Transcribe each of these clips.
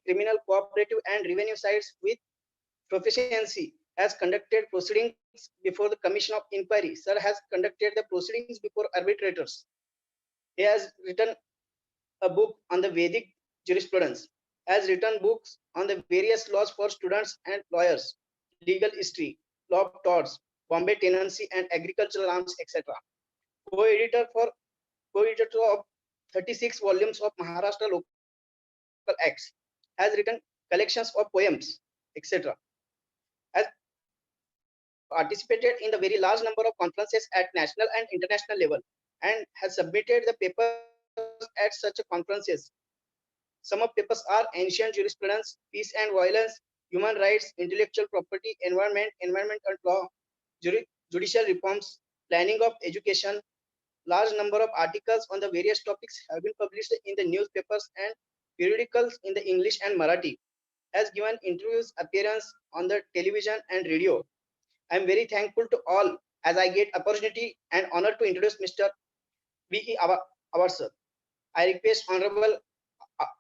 criminal, cooperative, and revenue sides with proficiency, has conducted proceedings before the Commission of Inquiry. Sir has conducted the proceedings before arbitrators. He has written a book on the Vedic jurisprudence, has written books on the various laws for students and lawyers, legal history, law of torts, Bombay tenancy and agricultural arms, etc. Co-editor of 36 volumes of Maharashtra Local Acts, has written collections of poems, etc. Has participated in the very large number of conferences at national and international level, and has submitted the papers at such conferences. Some of papers are ancient jurisprudence, peace and violence, human rights, intellectual property, environment, environment and law, judicial reforms, planning of education. Large number of articles on the various topics have been published in the newspapers and periodicals in the English and Marathi. Has given interviews, appearance on the television and radio. I am very thankful to all as I get opportunity and honor to introduce Mr. V.E. Awar sir. I request Honorable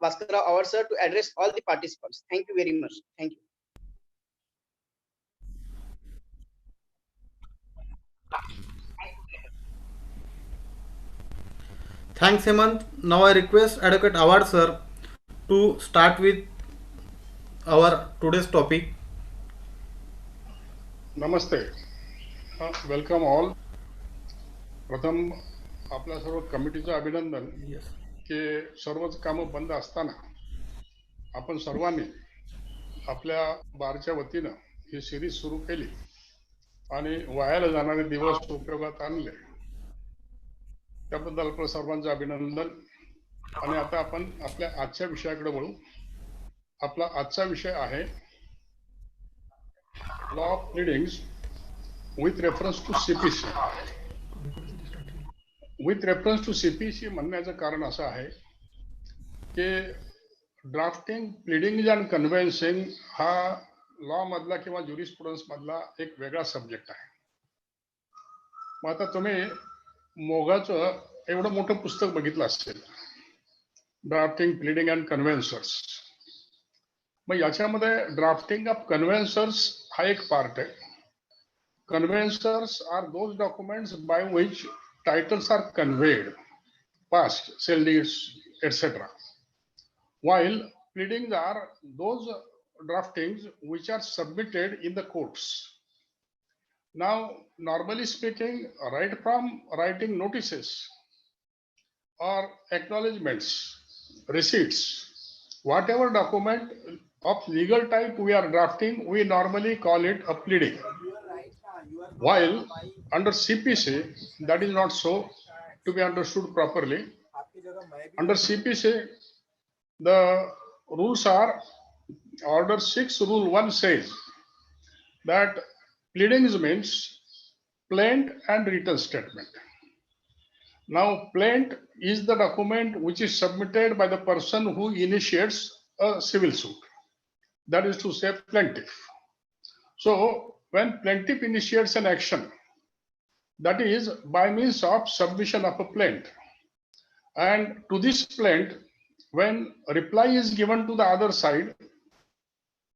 Bhaskara Awar sir to address all the participants. Thank you very much. Thank you. Thanks, Hemant. Now I request Advocate Award sir to start with our today's topic. नमस्ते. Welcome all. प्रथम आपल्या सर्व कमिटीचं अभिनंदन की सर्वच कामं बंद असताना आपण सर्वांनी आपल्या बारच्या वतीनं ही सिरीज सुरू केली आणि वायाला जाणारे दिवस उपयोगात आणले, त्याबद्दल आपल्या सर्वांचं अभिनंदन. आणि आता आपण आपल्या आजच्या विषयाकडे वळू. आपला आजचा विषय आहे law of pleadings with reference to CPC. With reference to CPC म्हणण्याचं कारण असं आहे की ड्राफ्टिंग, प्लीडिंग अँड कन्व्हेन्सिंग हा लॉ मधला किंवा ज्युरिस्प्रुडन्स मधला एक वेगळा सब्जेक्ट आहे. मग आता तुम्ही मोगाचं एवढं मोठं पुस्तक बघितलं असेल, ड्राफ्टिंग, प्लीडिंग अँड कन्व्हेन्सर्स. मग याच्यामध्ये ड्राफ्टिंग ऑफ कन्व्हेन्सर्स हा एक पार्ट आहे. Conveyancers are those documents by which titles are conveyed, passed, sale deeds, etc. While pleadings are those draftings which are submitted in the courts. Now, normally speaking, right from writing notices or acknowledgements, receipts, whatever document of legal type we are drafting, we normally call it a pleading. While under CPC, that is not so, to be understood properly. Under CPC, the rules are, Order 6, Rule 1 says that pleadings means plaint and written statement. Now, plaint is the document which is submitted by the person who initiates a civil suit. That is to say, plaintiff. So, when plaintiff initiates an action, that is by means of submission of a plaint, and to this plaint, when reply is given to the other side,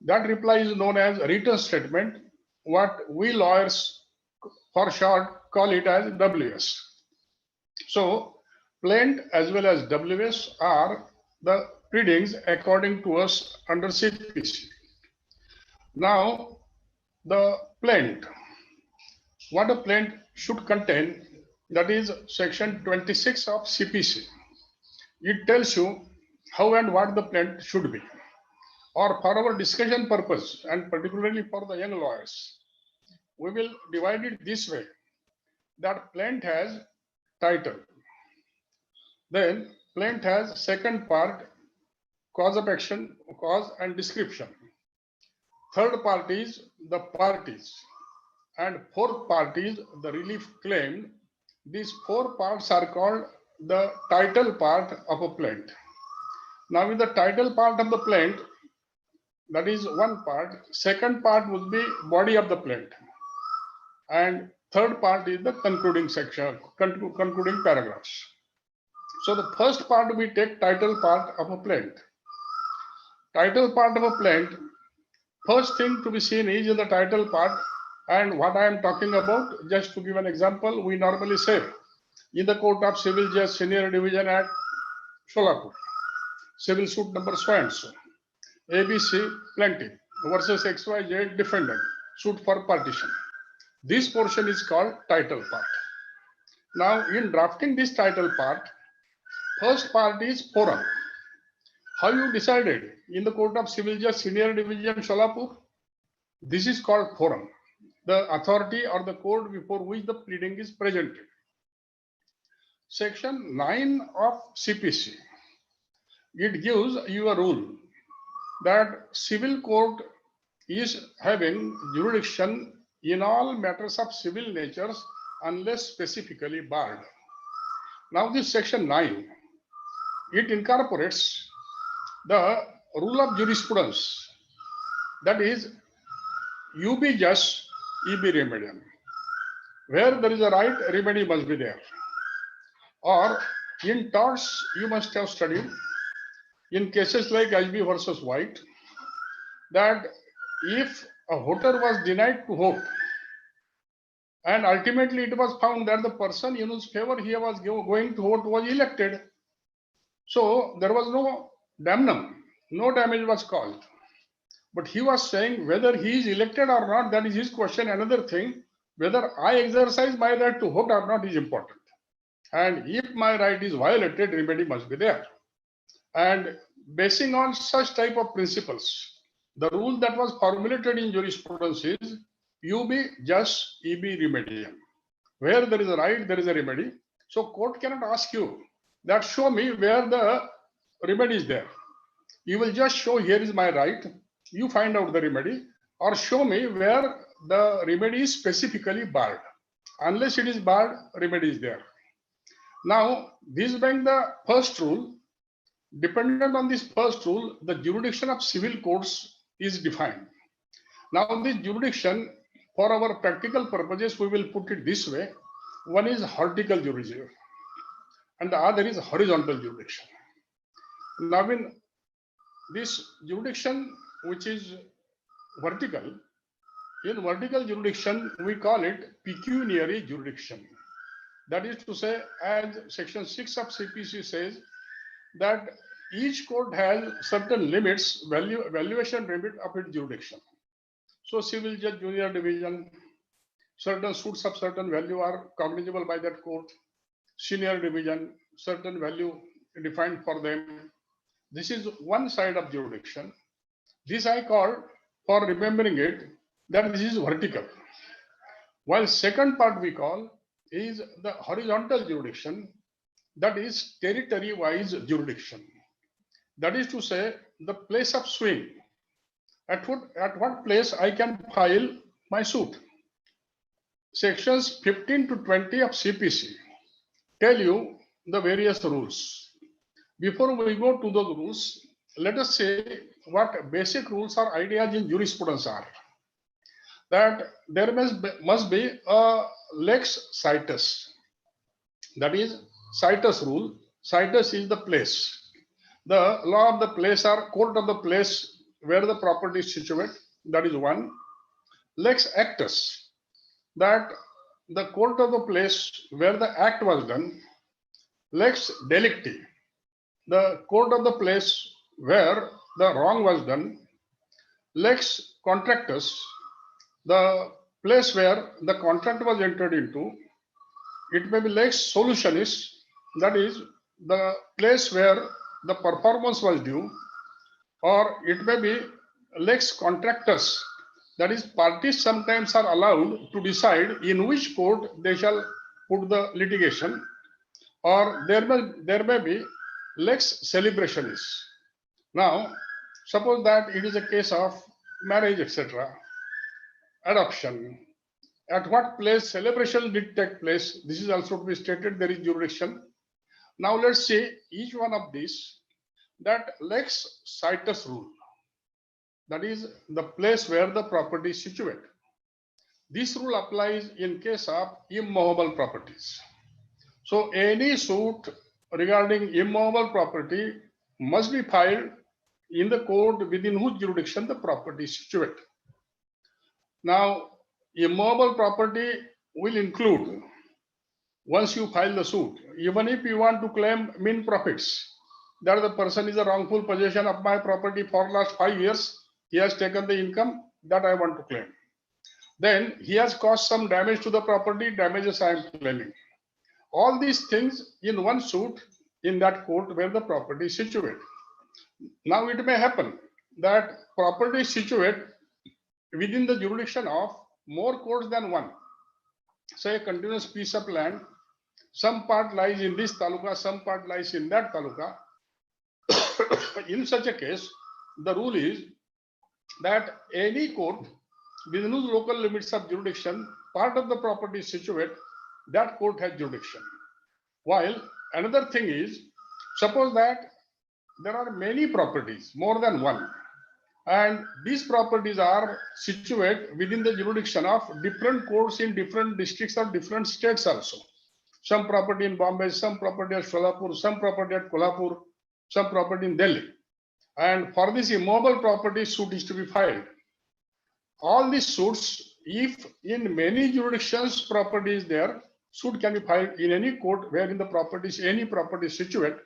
that reply is known as written statement, what we lawyers for short call it as WS. So plaint as well as WS are the pleadings according to us under CPC. Now, the plaint, what a plaint should contain, that is section 26 of CPC. It tells you how and what the plaint should be. Or for our discussion purpose, and particularly for the young lawyers, we will divide it this way, that plaint has title. Then plaint has second part, cause of action, cause and description. Third part is the parties, and fourth part is the relief claim. These four parts are called the title part of a plaint. Now, with the title part of the plaint, that is one part. Second part would be body of the plaint, and third part is the concluding section, concluding paragraphs. So the first part we take title part of a plaint. title part of a plaint, first thing to be seen is in the title part. And what I am talking about, just to give an example, we normally say in the Court of Civil Judge Senior Division at Solapur, civil suit number so and so, ABC plaintiff versus XYZ defendant, suit for partition. This portion is called title part. Now, in drafting this title part, first part is forum. How you decided in the Court of Civil Judge Senior Division Solapur? This is called forum, the authority or the court before which the pleading is presented. Section 9 of CPC, it gives you a rule that civil court is having jurisdiction in all matters of civil natures unless specifically barred. Now this section 9, it incorporates the rule of jurisprudence, that is UB just, EB remedium. Where there is a right, remedy must be there. Or in torts, you must have studied in cases like HB versus White, that if a voter was denied to vote and ultimately it was found that the person in whose favor he was going to vote was elected, so there was no damnum, no damage was caused. But he was saying whether he is elected or not, that is his question. Another thing, whether I exercise my right to vote or not is important. And if my right is violated, remedy must be there. And basing on such type of principles, the rule that was formulated in jurisprudence is UB just, EB remedium. Where there is a right, there is a remedy. So court cannot ask you that show me where the remedy is there. You will just show here is my right, you find out the remedy, or show me where the remedy is specifically barred. Unless it is barred, remedy is there. Now, this being the first rule, dependent on this first rule, the jurisdiction of civil courts is defined. Now, this jurisdiction, for our practical purposes, we will put it this way. One is vertical jurisdiction and the other is horizontal jurisdiction. Now, in this jurisdiction, which is vertical, in vertical jurisdiction, we call it pecuniary jurisdiction. That is to say, as section 6 of CPC says, that each court has certain limits, valuation limit of its jurisdiction. So civil judge junior division, certain suits of certain value are cognizable by that court. Senior division, certain value defined for them. This is one side of jurisdiction. This I call, for remembering it, that this is vertical. While second part we call is the horizontal jurisdiction, that is territory-wise jurisdiction. That is to say, the place of swing. At what place I can file my suit. Sections 15 to 20 of CPC tell you the various rules. Before we go to those rules, let us say what basic rules or ideas in jurisprudence are. That there must be a lex situs. That is situs rule. Situs is the place. The law of the place or court of the place where the property is situated. That is one. Lex actus. That the court of the place where the act was done. Lex delicti. The court of the place where the wrong was done. Lex contractus. The place where the contract was entered into. It may be lex solutionis, that is the place where the performance was due, or it may be lex contractus, that is parties sometimes are allowed to decide in which court they shall put the litigation, or there may be lex celebrationis. Now, suppose that it is a case of marriage, etc., adoption. At what place celebration did take place, this is also to be stated, there is jurisdiction. Now let's say each one of these, that lex situs rule, that is the place where the property is situated. This rule applies in case of immovable properties. So any suit regarding immovable property must be filed in the court within whose jurisdiction the property is situated. Now, immovable property will include, once you file the suit, even if you want to claim mean profits, that the person is a wrongful possession of my property for last 5 years, he has taken the income that I want to claim. Then he has caused some damage to the property, damages I am claiming. All these things in one suit in that court where the property is situated. Now it may happen that property is situated within the jurisdiction of more courts than one. Say a continuous piece of land, some part lies in this taluka, some part lies in that taluka. In such a case, the rule is that any court within whose local limits of jurisdiction part of the property is situated, that court has jurisdiction. While another thing is, suppose that there are many properties, more than one, and these properties are situated within the jurisdiction of different courts in different districts or different states also. Some property in Bombay, some property at Solapur, some property at Kolhapur, some property in Delhi. And for this immovable property, suit is to be filed. All these suits, if in many jurisdictions property is there, suit can be filed in any court wherein the property is any property is situated.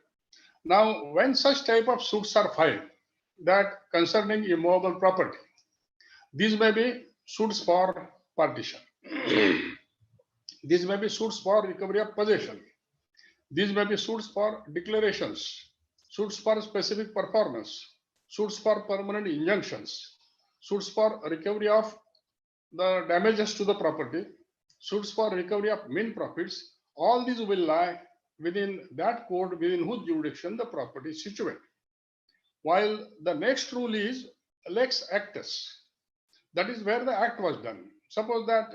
Now, when such type of suits are filed, that concerning immovable property, these may be suits for partition. These may be suits for recovery of possession. These may be suits for declarations, suits for specific performance, suits for permanent injunctions, suits for recovery of the damages to the property, suits for recovery of mean profits. All these will lie within that court within whose jurisdiction the property is situated. While the next rule is lex actus, that is where the act was done. Suppose that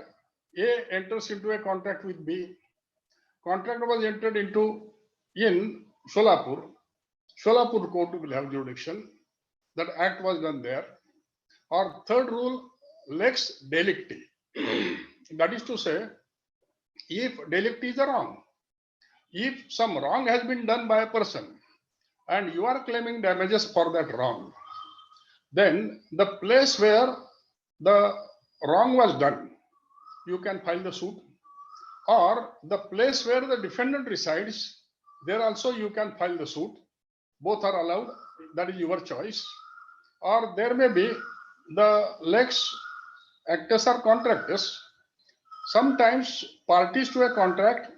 A enters into a contract with B. Contract was entered into in Solapur. Solapur court will have jurisdiction. That act was done there. Or third rule, lex delicti. That is to say, if delicti is a wrong, if some wrong has been done by a person and you are claiming damages for that wrong, then the place where the wrong was done, you can file the suit. Or the place where the defendant resides, there also you can file the suit. Both are allowed, that is your choice. Or there may be the lex actus or contractus. Sometimes parties to a contract,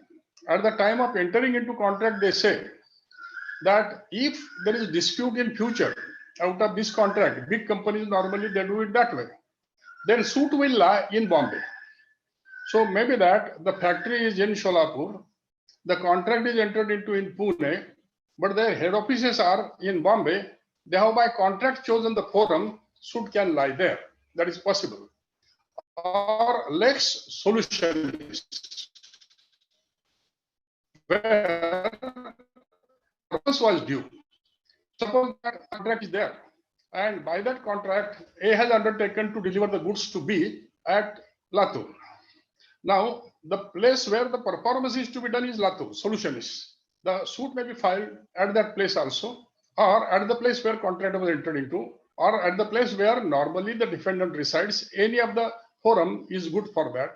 at the time of entering into contract, they say that if there is dispute in future out of this contract, big companies normally they do it that way, then suit will lie in Bombay. So maybe that the factory is in Solapur, the contract is entered into in Pune, but their head offices are in Bombay. They have by contract chosen the forum, suit can lie there. That is possible. Or lex solutionis, where purpose was due. Suppose that contract is there, and by that contract, A has undertaken to deliver the goods to B at Latur. Now, the place where the performance is to be done is Latur, solutionis. The suit may be filed at that place also, or at the place where contract was entered into, or at the place where normally the defendant resides. Any of the forum is good for that.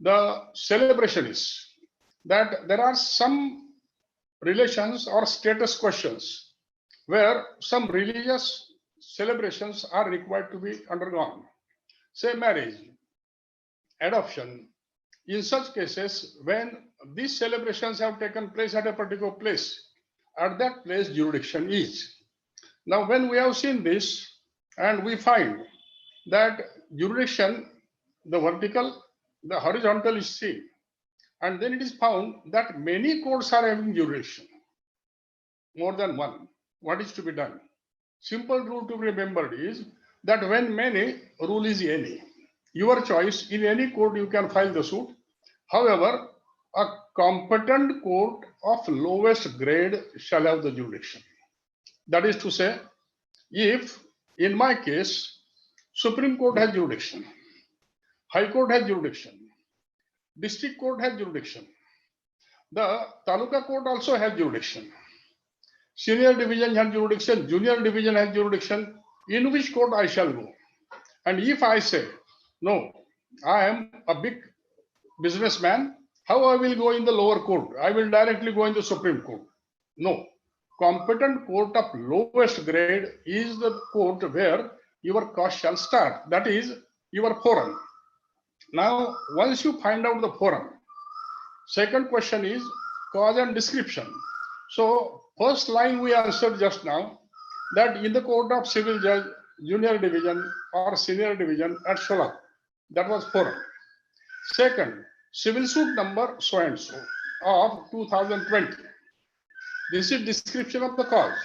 The celebration is that there are some relations or status questions where some religious celebrations are required to be undergone. Say marriage, adoption. In such cases, when these celebrations have taken place at a particular place, at that place jurisdiction is. Now, when we have seen this and we find that jurisdiction, the vertical, the horizontal is seen, and then it is found that many courts are having jurisdiction, more than one. What is to be done? Simple rule to be remembered is that when many, rule is any. Your choice, in any court you can file the suit. However, a competent court of lowest grade shall have the jurisdiction. That is to say, if in my case, Supreme Court has jurisdiction, High Court has jurisdiction, District Court has jurisdiction, the Taluka Court also has jurisdiction. Senior division has jurisdiction, junior division has jurisdiction. In which court I shall go? And if I say, no, I am a big businessman, how I will go in the lower court? I will directly go in the Supreme Court. No. Competent court of lowest grade is the court where your cause shall start. That is your forum. Now, once you find out the forum, second question is cause and description. So, first line we answered just now, that in the court of civil judge, junior division or senior division at Solap, that was forum. Second, civil suit number so and so of 2020. This is description of the cause.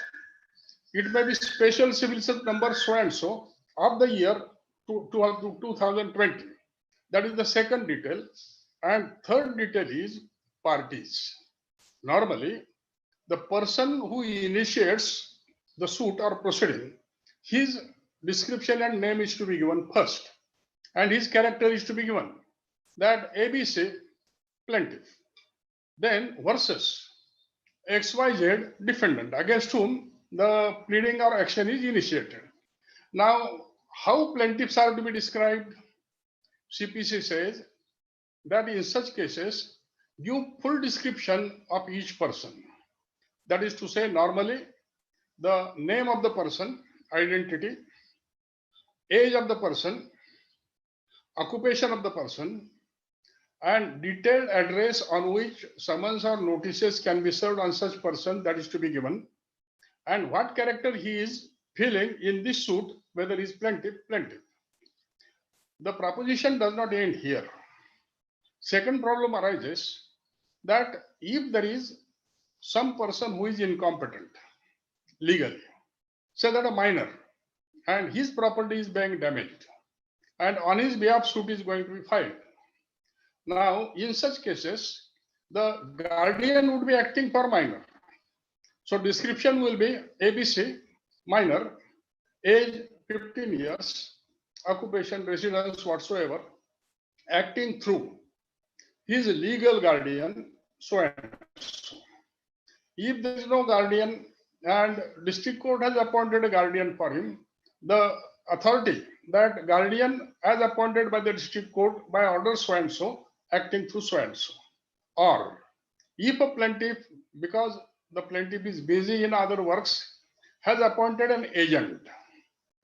It may be special civil suit number so and so of the year 2020. That is the second detail. And third detail is parties. Normally, the person who initiates the suit or proceeding, his description and name is to be given first, and his character is to be given. That ABC plaintiff, then versus XYZ defendant against whom the pleading or action is initiated. Now, how plaintiffs are to be described? CPC says that in such cases, give full description of each person. That is to say, normally, the name of the person, identity, age of the person, occupation of the person, and detailed address on which summons or notices can be served on such person, that is to be given, and what character he is feeling in this suit, whether he is plaintiff. The proposition does not end here. Second problem arises that if there is some person who is incompetent legally, say that a minor, and his property is being damaged, and on his behalf suit is going to be filed. Now, in such cases, the guardian would be acting for minor. So description will be ABC, minor, age 15 years, occupation, residence, whatsoever, acting through his legal guardian, so and so. If there is no guardian and district court has appointed a guardian for him, the authority, that guardian as appointed by the district court by order so and so, acting through so and so. Or if a plaintiff, because the plaintiff is busy in other works, has appointed an agent,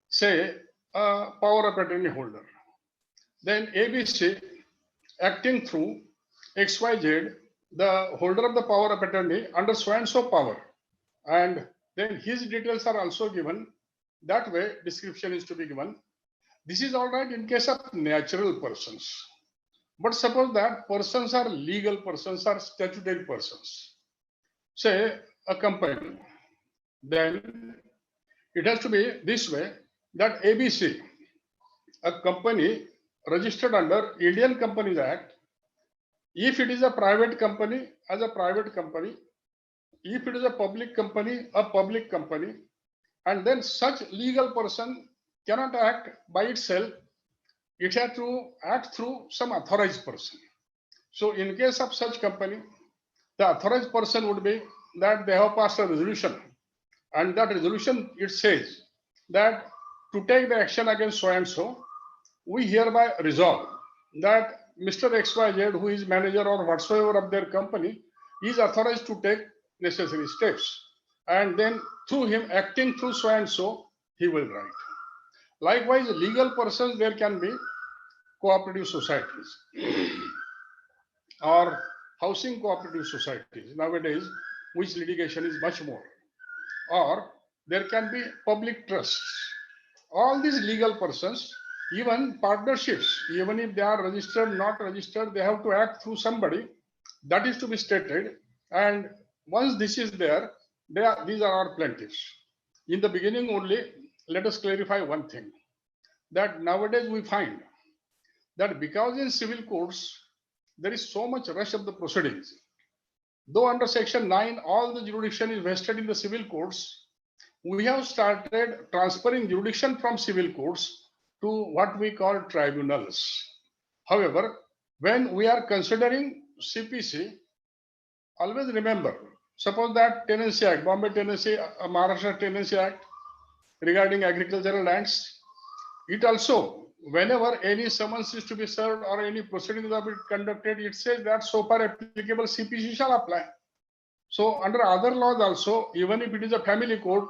say a power of attorney holder, then ABC acting through XYZ, the holder of the power of attorney under so and so power, and then his details are also given. That way description is to be given. This is all right in case of natural persons. But suppose that persons are legal persons or statutory persons, say a company, then it has to be this way, that ABC, a company registered under Indian Companies Act, if it is a private company, as a private company, if it is a public company, and then such legal person cannot act by itself, it has to act through some authorized person. So in case of such company, the authorized person would be that they have passed a resolution, and that resolution, it says that to take the action against so and so, we hereby resolve that Mr. XYZ, who is manager or whatsoever of their company, is authorized to take necessary steps, and then through him acting through so and so, he will write. Likewise, legal persons, there can be cooperative societies or housing cooperative societies nowadays, which litigation is much more, or there can be public trusts. All these legal persons, even partnerships, even if they are registered, not registered, they have to act through somebody. That is to be stated. And once this is there, these are our plaintiffs. In the beginning only, let us clarify one thing, that nowadays we find that because in civil courts, there is so much rush of the proceedings. Though under section 9, all the jurisdiction is vested in the civil courts, we have started transferring jurisdiction from civil courts to what we call tribunals. However, when we are considering CPC, always remember Suppose that Tenancy Act, Bombay Tenancy, Maharashtra Tenancy Act regarding agricultural lands, it also, whenever any summons is to be served or any proceedings are being conducted, it says that so far applicable CPC shall apply. So under other laws also, even if it is a family court,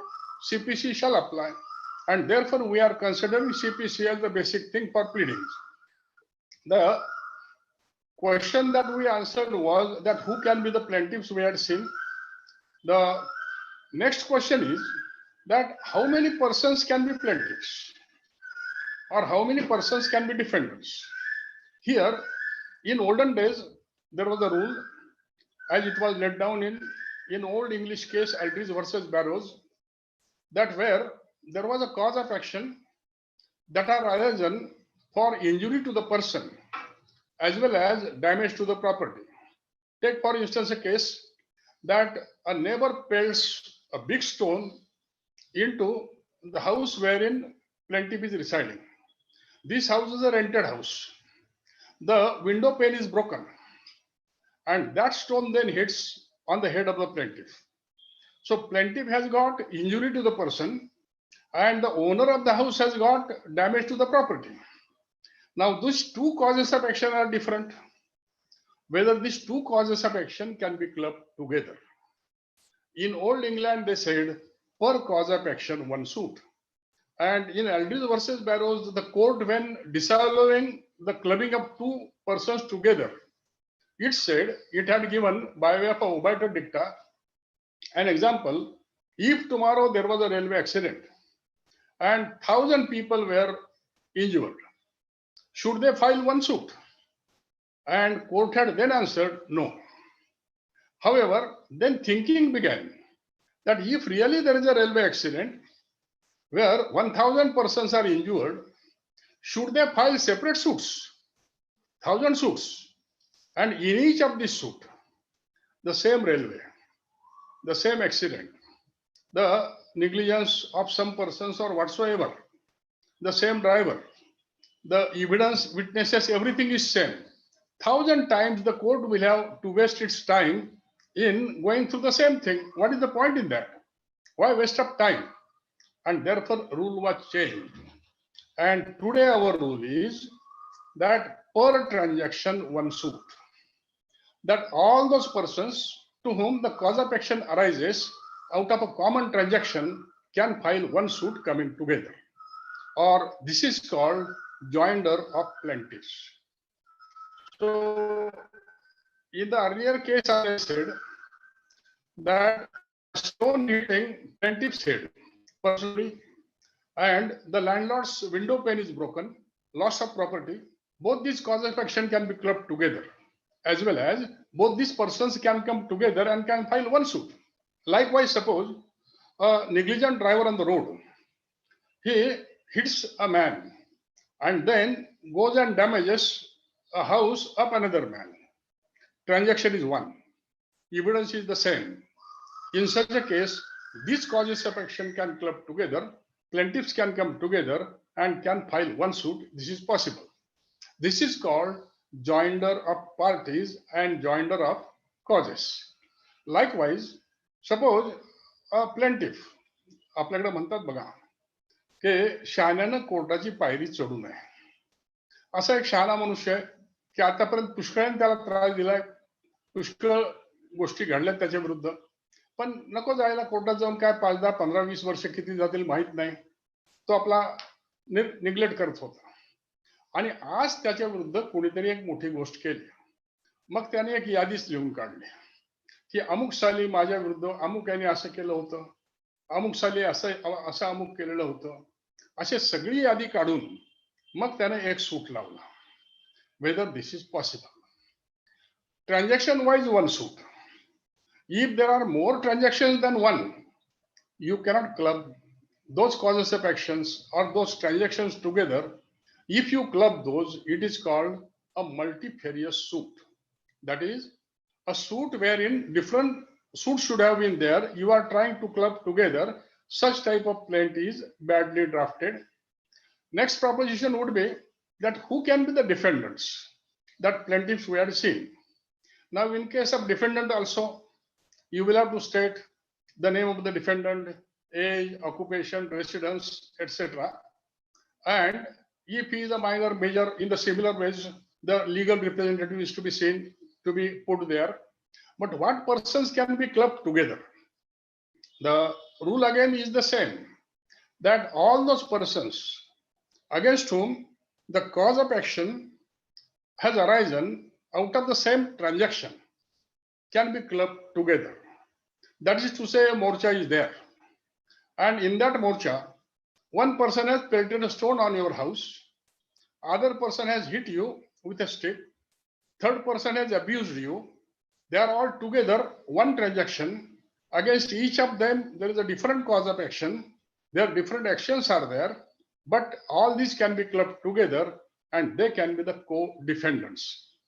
CPC shall apply. And therefore, we are considering CPC as the basic thing for pleadings. The question that we answered was that who can be the plaintiffs we had seen. The next question is that how many persons can be plaintiffs or how many persons can be defendants. Here, in olden days, there was a rule as it was laid down in Old English case Aldridge versus Barrows, that where there was a cause of action that are arisen for injury to the person as well as damage to the property. Take for instance a case that a neighbor pelts a big stone into the house wherein plaintiff is residing. This house is a rented house. The window pane is broken and that stone then hits on the head of the plaintiff. So plaintiff has got injury to the person and the owner of the house has got damage to the property. Now these two causes of action are different. Whether these two causes of action can be clubbed together. In Old England, they said per cause of action one suit. And in Aldridge versus Barrows, the court, when disallowing the clubbing of two persons together, it said it had given by way of a obiter dicta an example. If tomorrow there was a railway accident and 1,000 people were injured, should they file one suit? And court had then answered no. However, then thinking began that if really there is a railway accident where 1,000 persons are injured, should they file separate suits, 1,000 suits, and in each of these suits, the same railway, the same accident, the negligence of some persons or whatsoever, the same driver, the evidence, witnesses, everything is same. 1,000 times the court will have to waste its time in going through the same thing. What is the point in that? Why waste of time? And therefore rule was changed. And today our rule is that per transaction one suit. That all those persons to whom the cause of action arises out of a common transaction can file one suit coming together. Or this is called joinder of plaintiffs. So in the earlier case, I said that stone hitting plaintiff's head personally and the landlord's window pane is broken, loss of property, both these causes of action can be clubbed together, as well as both these persons can come together and can file one suit. Likewise, suppose a negligent driver on the road, he hits a man and then goes and damages a house of another man. Transaction is one. Evidence is the same. In such a case, these causes of action can club together, plaintiffs can come together and can file one suit. This is possible. This is called joinder of parties and joinder of causes. Likewise, suppose a plaintiff, आपल्याकडे म्हणतात बघा की शहाण्यानं कोर्टाची पायरी चढू नये. असा एक शहाणा मनुष्य आहे की आतापर्यंत पुष्कळाने त्याला त्रास दिलाय, पुष्कळ गोष्टी घडल्यात त्याच्या विरुद्ध, पण नको जायला कोर्टात जाऊन काय 5, 10, 15, 20 वर्ष किती जातील माहित नाही, तो आपला निग्लेक्ट करत होता. आणि आज त्याच्या विरुद्ध कोणीतरी एक मोठी गोष्ट केली. मग त्याने एक यादीच लिहून काढली की अमुक साली माझ्या विरुद्ध अमुक यांनी असं केलं होतं, अमुक साली असं अमुक केलेलं होतं, अशी सगळी यादी काढून मग त्याने एक सूट लावला. Whether this is possible. Transaction wise one suit. If there are more transactions than one, you cannot club those causes of actions or those transactions together. If you club those, it is called a multifarious suit. That is a suit wherein different suits should have been there. You are trying to club together. Such type of plaint is badly drafted. Next proposition would be that who can be the defendants that plaintiffs we had seen. Now in case of defendant also, you will have to state the name of the defendant, age, occupation, residence, etc. And if he is a minor, major, in the similar ways, the legal representative is to be seen to be put there. But what persons can be clubbed together? The rule again is the same, that all those persons against whom the cause of action has arisen out of the same transaction can be clubbed together. That is to say, a morcha is there. And in that morcha, one person has pelted a stone on your house, other person has hit you with a stick, third person has abused you. They are all together one transaction. Against each of them, there is a different cause of action. Their different actions are there, but all these can be clubbed together and they can be the co-defendants.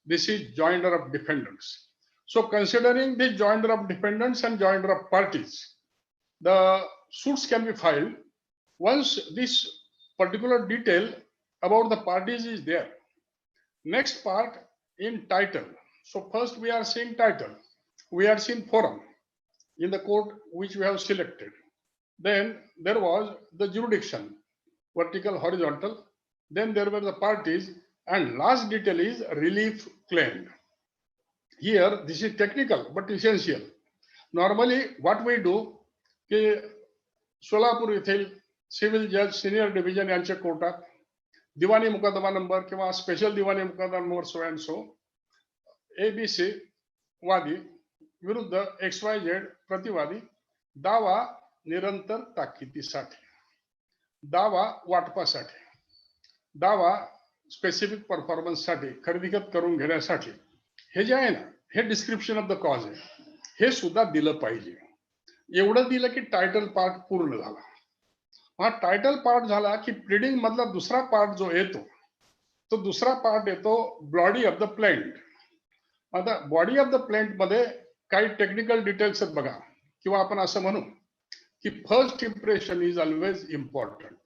This is joinder of defendants. So considering this joinder of defendants and joinder of parties, the suits can be filed once this particular detail about the parties is there. Next part in title. So first we are seeing title. We are seeing forum in the court which we have selected. Then there was the jurisdiction, vertical, horizontal. Then there were the parties, and last detail is relief claimed. Here, this is technical but essential. Normally, what we do, की सोलापूर येथील civil जज senior division यांच्या कोर्टात दिवाणी मुकदमा number किंवा special दिवाणी मुकदमा number so and so ABC वादी विरुद्ध XYZ प्रतिवादी दावा निरंतर ताकितीसाठी, दावा वाटपासाठी, दावा स्पेसिफिक परफॉर्मन्ससाठी, खरेदीखत करून घेण्यासाठी, हे जे आहे ना, हे डिस्क्रिप्शन ऑफ द कॉज आहे, हे सुद्धा दिलं पाहिजे. एवढं दिलं की टायटल पार्ट पूर्ण झाला. हा टायटल पार्ट झाला की प्लीडिंग मधला दुसरा पार्ट जो येतो, तो दुसरा पार्ट येतो बॉडी ऑफ द प्लेंट. आता बॉडी ऑफ द प्लेंट मध्ये काही टेक्निकल डिटेल्स आहेत बघा, किंवा आपण असं म्हणू की first impression is always important.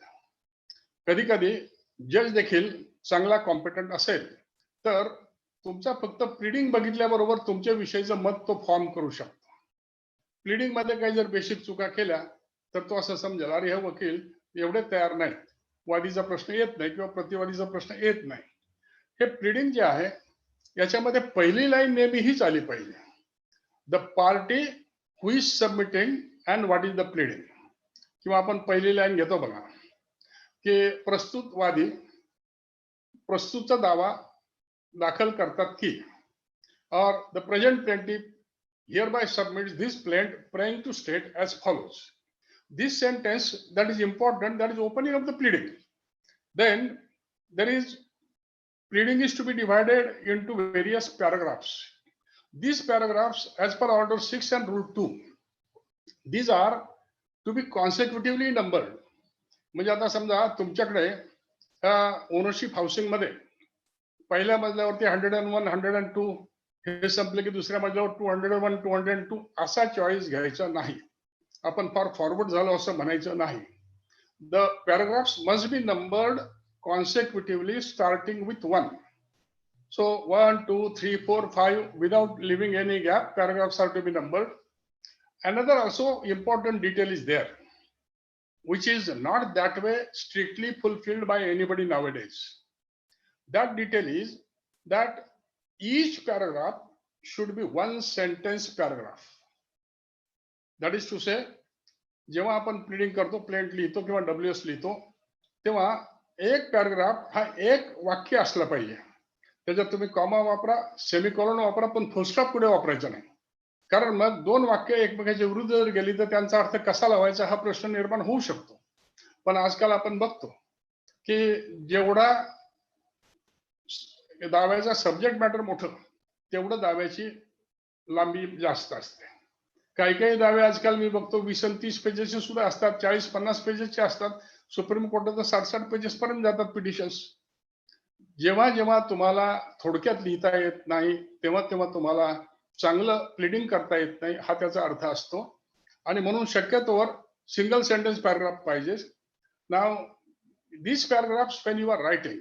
कधी कधी जज देखील चांगला कॉम्पिटंट असेल तर तुमचा फक्त प्लीडिंग बघितल्याबरोबर तुमच्या विषयीचं मत तो फॉर्म करू शकतो. प्लीडिंग मध्ये काही जर बेसिक चुका केल्या तर तो असं समजेल, अरे हे वकील एवढे तयार नाही, वादीचा प्रश्न येत नाही किंवा प्रतिवादीचा प्रश्न येत नाही. हे प्लीडिंग जे आहे याच्यामध्ये पहिली लाईन नेहमी हीच आली पाहिजे, the party who is submitting and what is the pleading. किंवा आपण पहिली लाईन घेतो बघा की प्रस्तुतवादी प्रस्तुतचा दावा दाखल करतात की, और the present plaintiff hereby submits this plaint praying to state as follows. This sentence that is important, that is opening of the pleading. Then there is pleading is to be divided into various paragraphs. These paragraphs, as per order 6 and rule 2, these are to be consecutively numbered. म्हणजे आता समजा तुमच्याकडे ownership housing मध्ये पहिल्या मजल्यावरती 101, 102 हे संपले की दुसऱ्या मजल्यावर 201, 202 असा चॉईस घ्यायचा नाही. आपण फार फॉरवर्ड झालो असं म्हणायचं नाही. The paragraphs must be numbered consecutively starting with 1. So 1, 2, 3, 4, 5 without leaving any gap, paragraphs are to be numbered. Another also important detail is there, which is not that way strictly fulfilled by anybody nowadays. That detail is that each paragraph should be one sentence paragraph. That is to say, जेव्हा आपण pleading करतो, plaint लिहितो किंवा WS लिहितो, तेव्हा एक paragraph हा एक वाक्य असला पाहिजे. त्याच्यात तुम्ही कॉमा वापरा, सेमिकोलन वापरा, पण फुल स्टॉप पुढे वापरायचा नाही. कारण मग दोन वाक्य एकमेकांच्या विरुद्ध जर गेली तर त्यांचा अर्थ कसा लावायचा हा प्रश्न निर्माण होऊ शकतो. पण आजकाल आपण बघतो की जेवढा दाव्याचा सब्जेक्ट मॅटर मोठं, तेवढं दाव्याची लांबी जास्त असते. काही काही दावे आजकाल मी बघतो 20 आणि 30 पेजेसचे सुद्धा असतात, 40-50 पेजेसचे असतात. सुप्रीम कोर्टात 60-60 पेजेस पर्यंत जातात पिटिशन्स. जेव्हा जेव्हा तुम्हाला थोडक्यात लिहिता येत नाही, तेव्हा तेव्हा तुम्हाला चांगलं प्लीडिंग करता येत नाही, हा त्याचा अर्थ असतो. आणि म्हणून शक्यतोवर सिंगल सेंटेन्स पॅराग्राफ पाहिजे. नाव these paragraphs, when you are writing,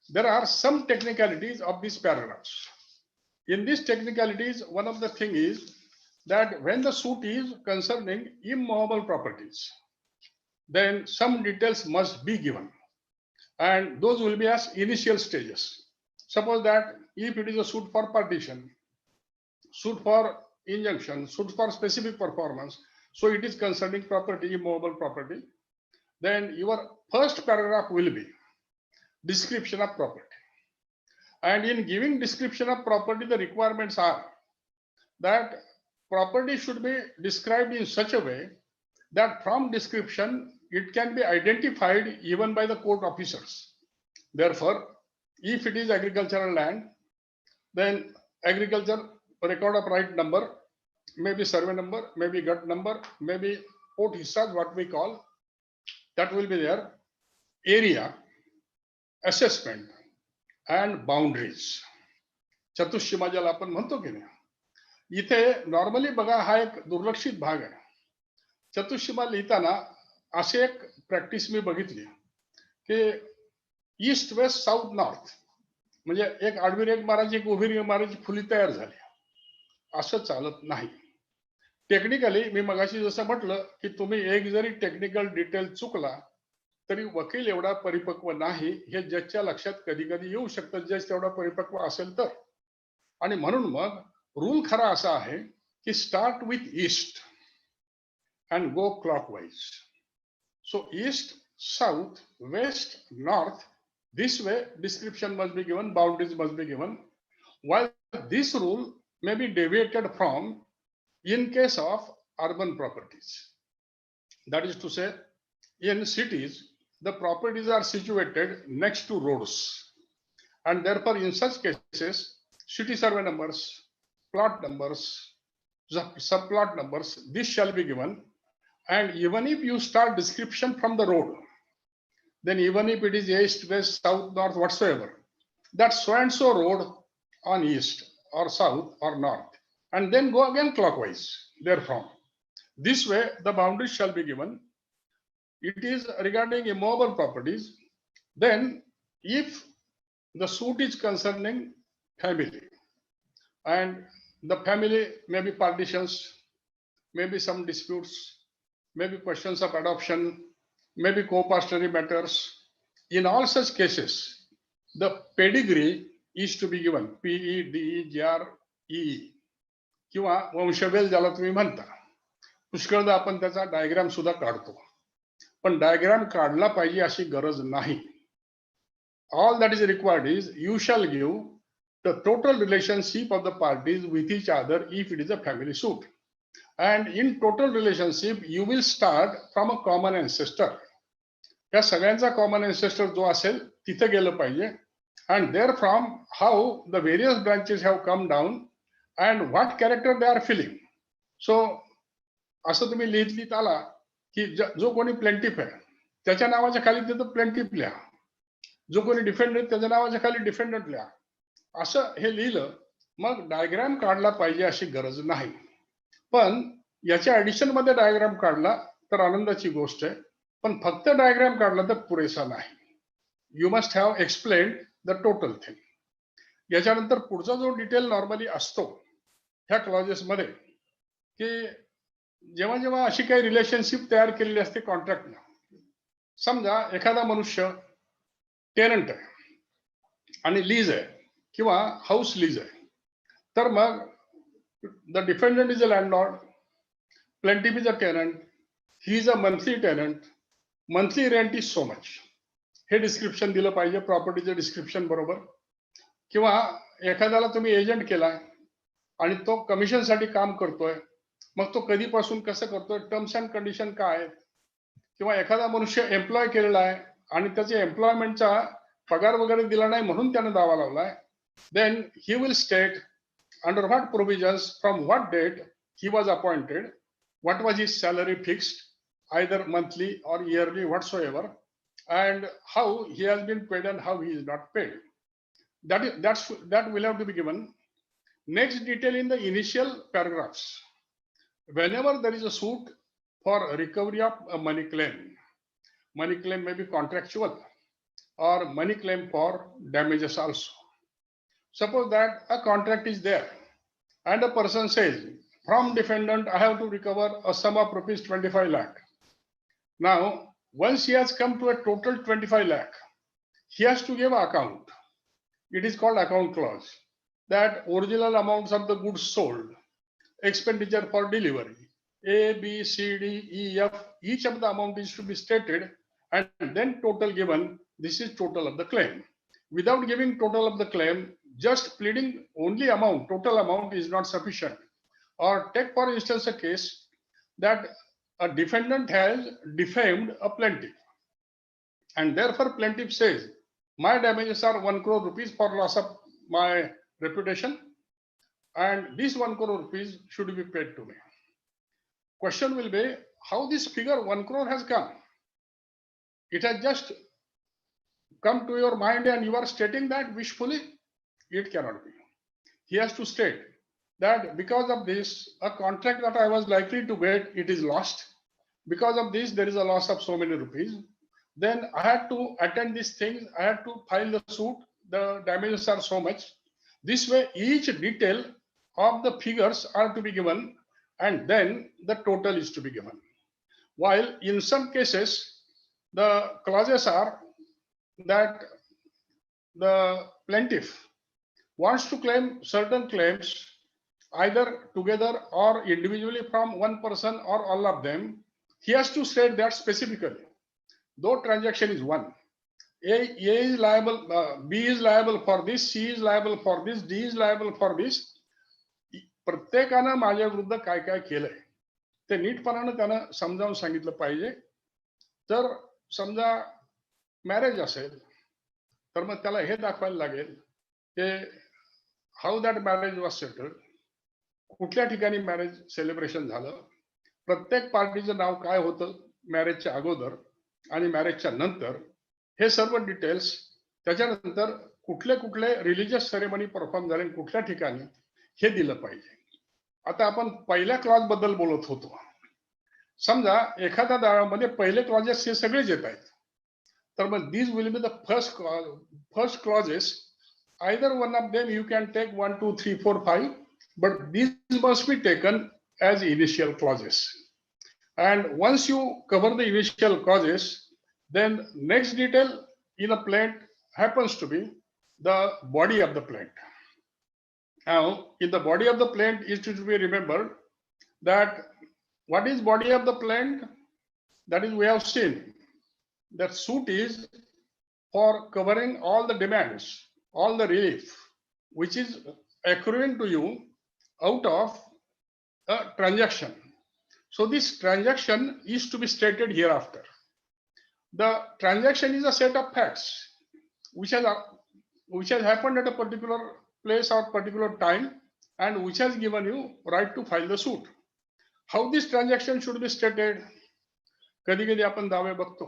there are some technicalities of these paragraphs. In these technicalities, one of the thing is that when the suit is concerning immovable properties, then some details must be given, and those will be as initial stages. Suppose that if it is a suit for partition, suit for injunction, suit for specific performance, so it is concerning property, immovable property, then your first paragraph will be description of property. And in giving description of property, the requirements are that property should be described in such a way that from description, it can be identified even by the court officers. Therefore, if it is agricultural land, then agriculture record of right number, maybe survey number, maybe gut number, maybe port hissas, what we call, that will be there. Area, assessment, and boundaries. चतुष्सीमा ज्याला आपण म्हणतो की नाही, इथे normally बघा हा एक दुर्लक्षित भाग आहे. चतुष्सीमा लिहिताना असे एक प्रॅक्टिस मी बघितली की ईस्ट वेस्ट साऊथ नॉर्थ, म्हणजे एक आडवी रेघ मारायची, एक उभी रेघ मारायची, फुली तयार झाली. असं चालत नाही. टेक्निकली मी मगाशी जसं म्हटलं की तुम्ही एक जरी टेक्निकल डिटेल चुकला तरी वकील एवढा परिपक्व नाही, हे जजच्या लक्षात कधी कधी येऊ शकतं, जज तेवढा परिपक्व असेल तर. आणि म्हणून मग रूल खरा असा आहे की start with east and go clockwise. So east, south, west, north, this way description must be given, boundaries must be given. While this rule may be deviated from in case of urban properties. That is to say, in cities, the properties are situated next to roads. And therefore, in such cases, city survey numbers, plot numbers, subplot numbers, this shall be given. And even if you start description from the road, then even if it is east, west, south, north, whatsoever, that so and so road on east or south or north, and then go again clockwise therefrom. This way, the boundaries shall be given. It is regarding immovable properties. Then, if the suit is concerning family, and the family may be partitions, maybe some disputes, maybe questions of adoption, maybe co-pastory matters. In all such cases, the pedigree is to be given, PEDGRE, किंवा वंशवेल ज्याला तुम्ही म्हणता. पुष्कळदा आपण त्याचा diagram सुद्धा काढतो, पण diagram काढला पाहिजे अशी गरज नाही. All that is required is you shall give the total relationship of the parties with each other if it is a family suit. And in total relationship, you will start from a common ancestor. या सगळ्यांचा common ancestor जो असेल तिथे गेलं पाहिजे. And therefrom, how the various branches have come down and what character they are filling. So, असं तुम्ही लिहित आला की जो कोणी प्लेंटिफ आहे त्याच्या नावाच्या खाली तिथं प्लेंटिफ लिहा, जो कोणी डिफेंडंट त्याच्या नावाच्या खाली डिफेंडंट लिहा. असं हे लिहिलं मग डायग्राम काढला पाहिजे अशी गरज नाही. पण याच्या ऍडिशन मध्ये डायग्राम काढला तर आनंदाची गोष्ट आहे, पण फक्त डायग्राम काढला तर पुरेसा नाही. You must have explain the total thing. याच्यानंतर पुढचा जो डिटेल नॉर्मली असतो ह्या क्लॉजेस मध्ये की जेव्हा जेव्हा अशी काही रिलेशनशिप तयार केलेली असते कॉन्ट्रॅक्टनं, समजा एखादा मनुष्य टेनंट आहे आणि लीज आहे किंवा हाऊस लीज आहे, तर मग the defendant is a landlord, plaintiff is a tenant, he is a monthly tenant, monthly rent is so much. हे डिस्क्रिप्शन दिलं पाहिजे प्रॉपर्टीचं डिस्क्रिप्शन बरोबर. किंवा एखाद्याला तुम्ही एजंट केलाय आणि तो कमिशन साठी काम करतोय, मग तो कधीपासून कसं करतोय, टर्म्स अँड कंडिशन काय आहेत. किंवा एखादा मनुष्य एम्प्लॉय केलेला आहे आणि त्याच्या एम्प्लॉयमेंटचा पगार वगैरे दिला नाही म्हणून त्याने दावा लावलाय, then he will state under what provisions, from what date he was appointed, what was his salary fixed, either monthly or yearly, whatsoever, and how he has been paid and how he is not paid. That will have to be given. Next detail in the initial paragraphs. Whenever there is a suit for recovery of a money claim may be contractual or money claim for damages also. Suppose that a contract is there and a person says from defendant, I have to recover a sum of rupees 25 lakh. Now, once he has come to a total 25 lakh, he has to give account. It is called account clause. That original amounts of the goods sold, expenditure for delivery, A, B, C, D, E, F, each of the amount is to be stated and then total given. This is total of the claim. Without giving total of the claim, just pleading only amount, total amount is not sufficient. Or take for instance a case that a defendant has defamed a plaintiff, and therefore plaintiff says, my damages are 1 crore rupees for loss of my reputation, and this 1 crore rupees should be paid to me. Question will be, how this figure 1 crore has come? It has just come to your mind and you are stating that wishfully? It cannot be. He has to state that because of this, a contract that I was likely to get, it is lost. Because of this, there is a loss of so many rupees. Then I had to attend these things. I had to file the suit. The damages are so much. This way, each detail of the figures are to be given, and then the total is to be given. While in some cases, the clauses are that the plaintiff wants to claim certain claims either together or individually from one person or all of them. He has to state that specifically. Though transaction is one, A is liable, B is liable for this, C is liable for this, D is liable for this. प्रत्येकानं माझ्या विरुद्ध काय काय केलंय ते नीटपणानं त्यानं समजावून सांगितलं पाहिजे. तर समजा मॅरेज असेल तर मग त्याला हे दाखवायला लागेल की हाऊ दॅट मॅरेज वॉज सेटल्ड, कुठल्या ठिकाणी मॅरेज सेलिब्रेशन झालं, प्रत्येक पार्टीचं नाव काय होतं मॅरेजच्या अगोदर आणि मॅरेजच्या नंतर, हे सर्व डिटेल्स. त्याच्यानंतर कुठले कुठले रिलिजियस सेरेमनी परफॉर्म झाले कुठल्या ठिकाणी हे दिलं पाहिजे. आता आपण पहिल्या क्लॉज बद्दल बोलत होतो. समजा एखाद्या दाव्यामध्ये पहिले क्लॉजेस हे सगळेच येत आहेत, तर मग these will be the first clauses. either one of them you can take 1, 2, 3, 4, 5, but these must be taken as initial clauses. And once you cover the initial clauses, then next detail in a plaint happens to be the body of the plaint. Now, in the body of the plaint is to be remembered that what is body of the plaint? That is, we have seen that suit is for covering all the demands, all the relief which is accruing to you out of a transaction. So this transaction is to be stated hereafter. The transaction is a set of facts which has happened at a particular place or particular time and which has given you right to file the suit. How this transaction should be stated? कधी कधी आपण दावे बघतो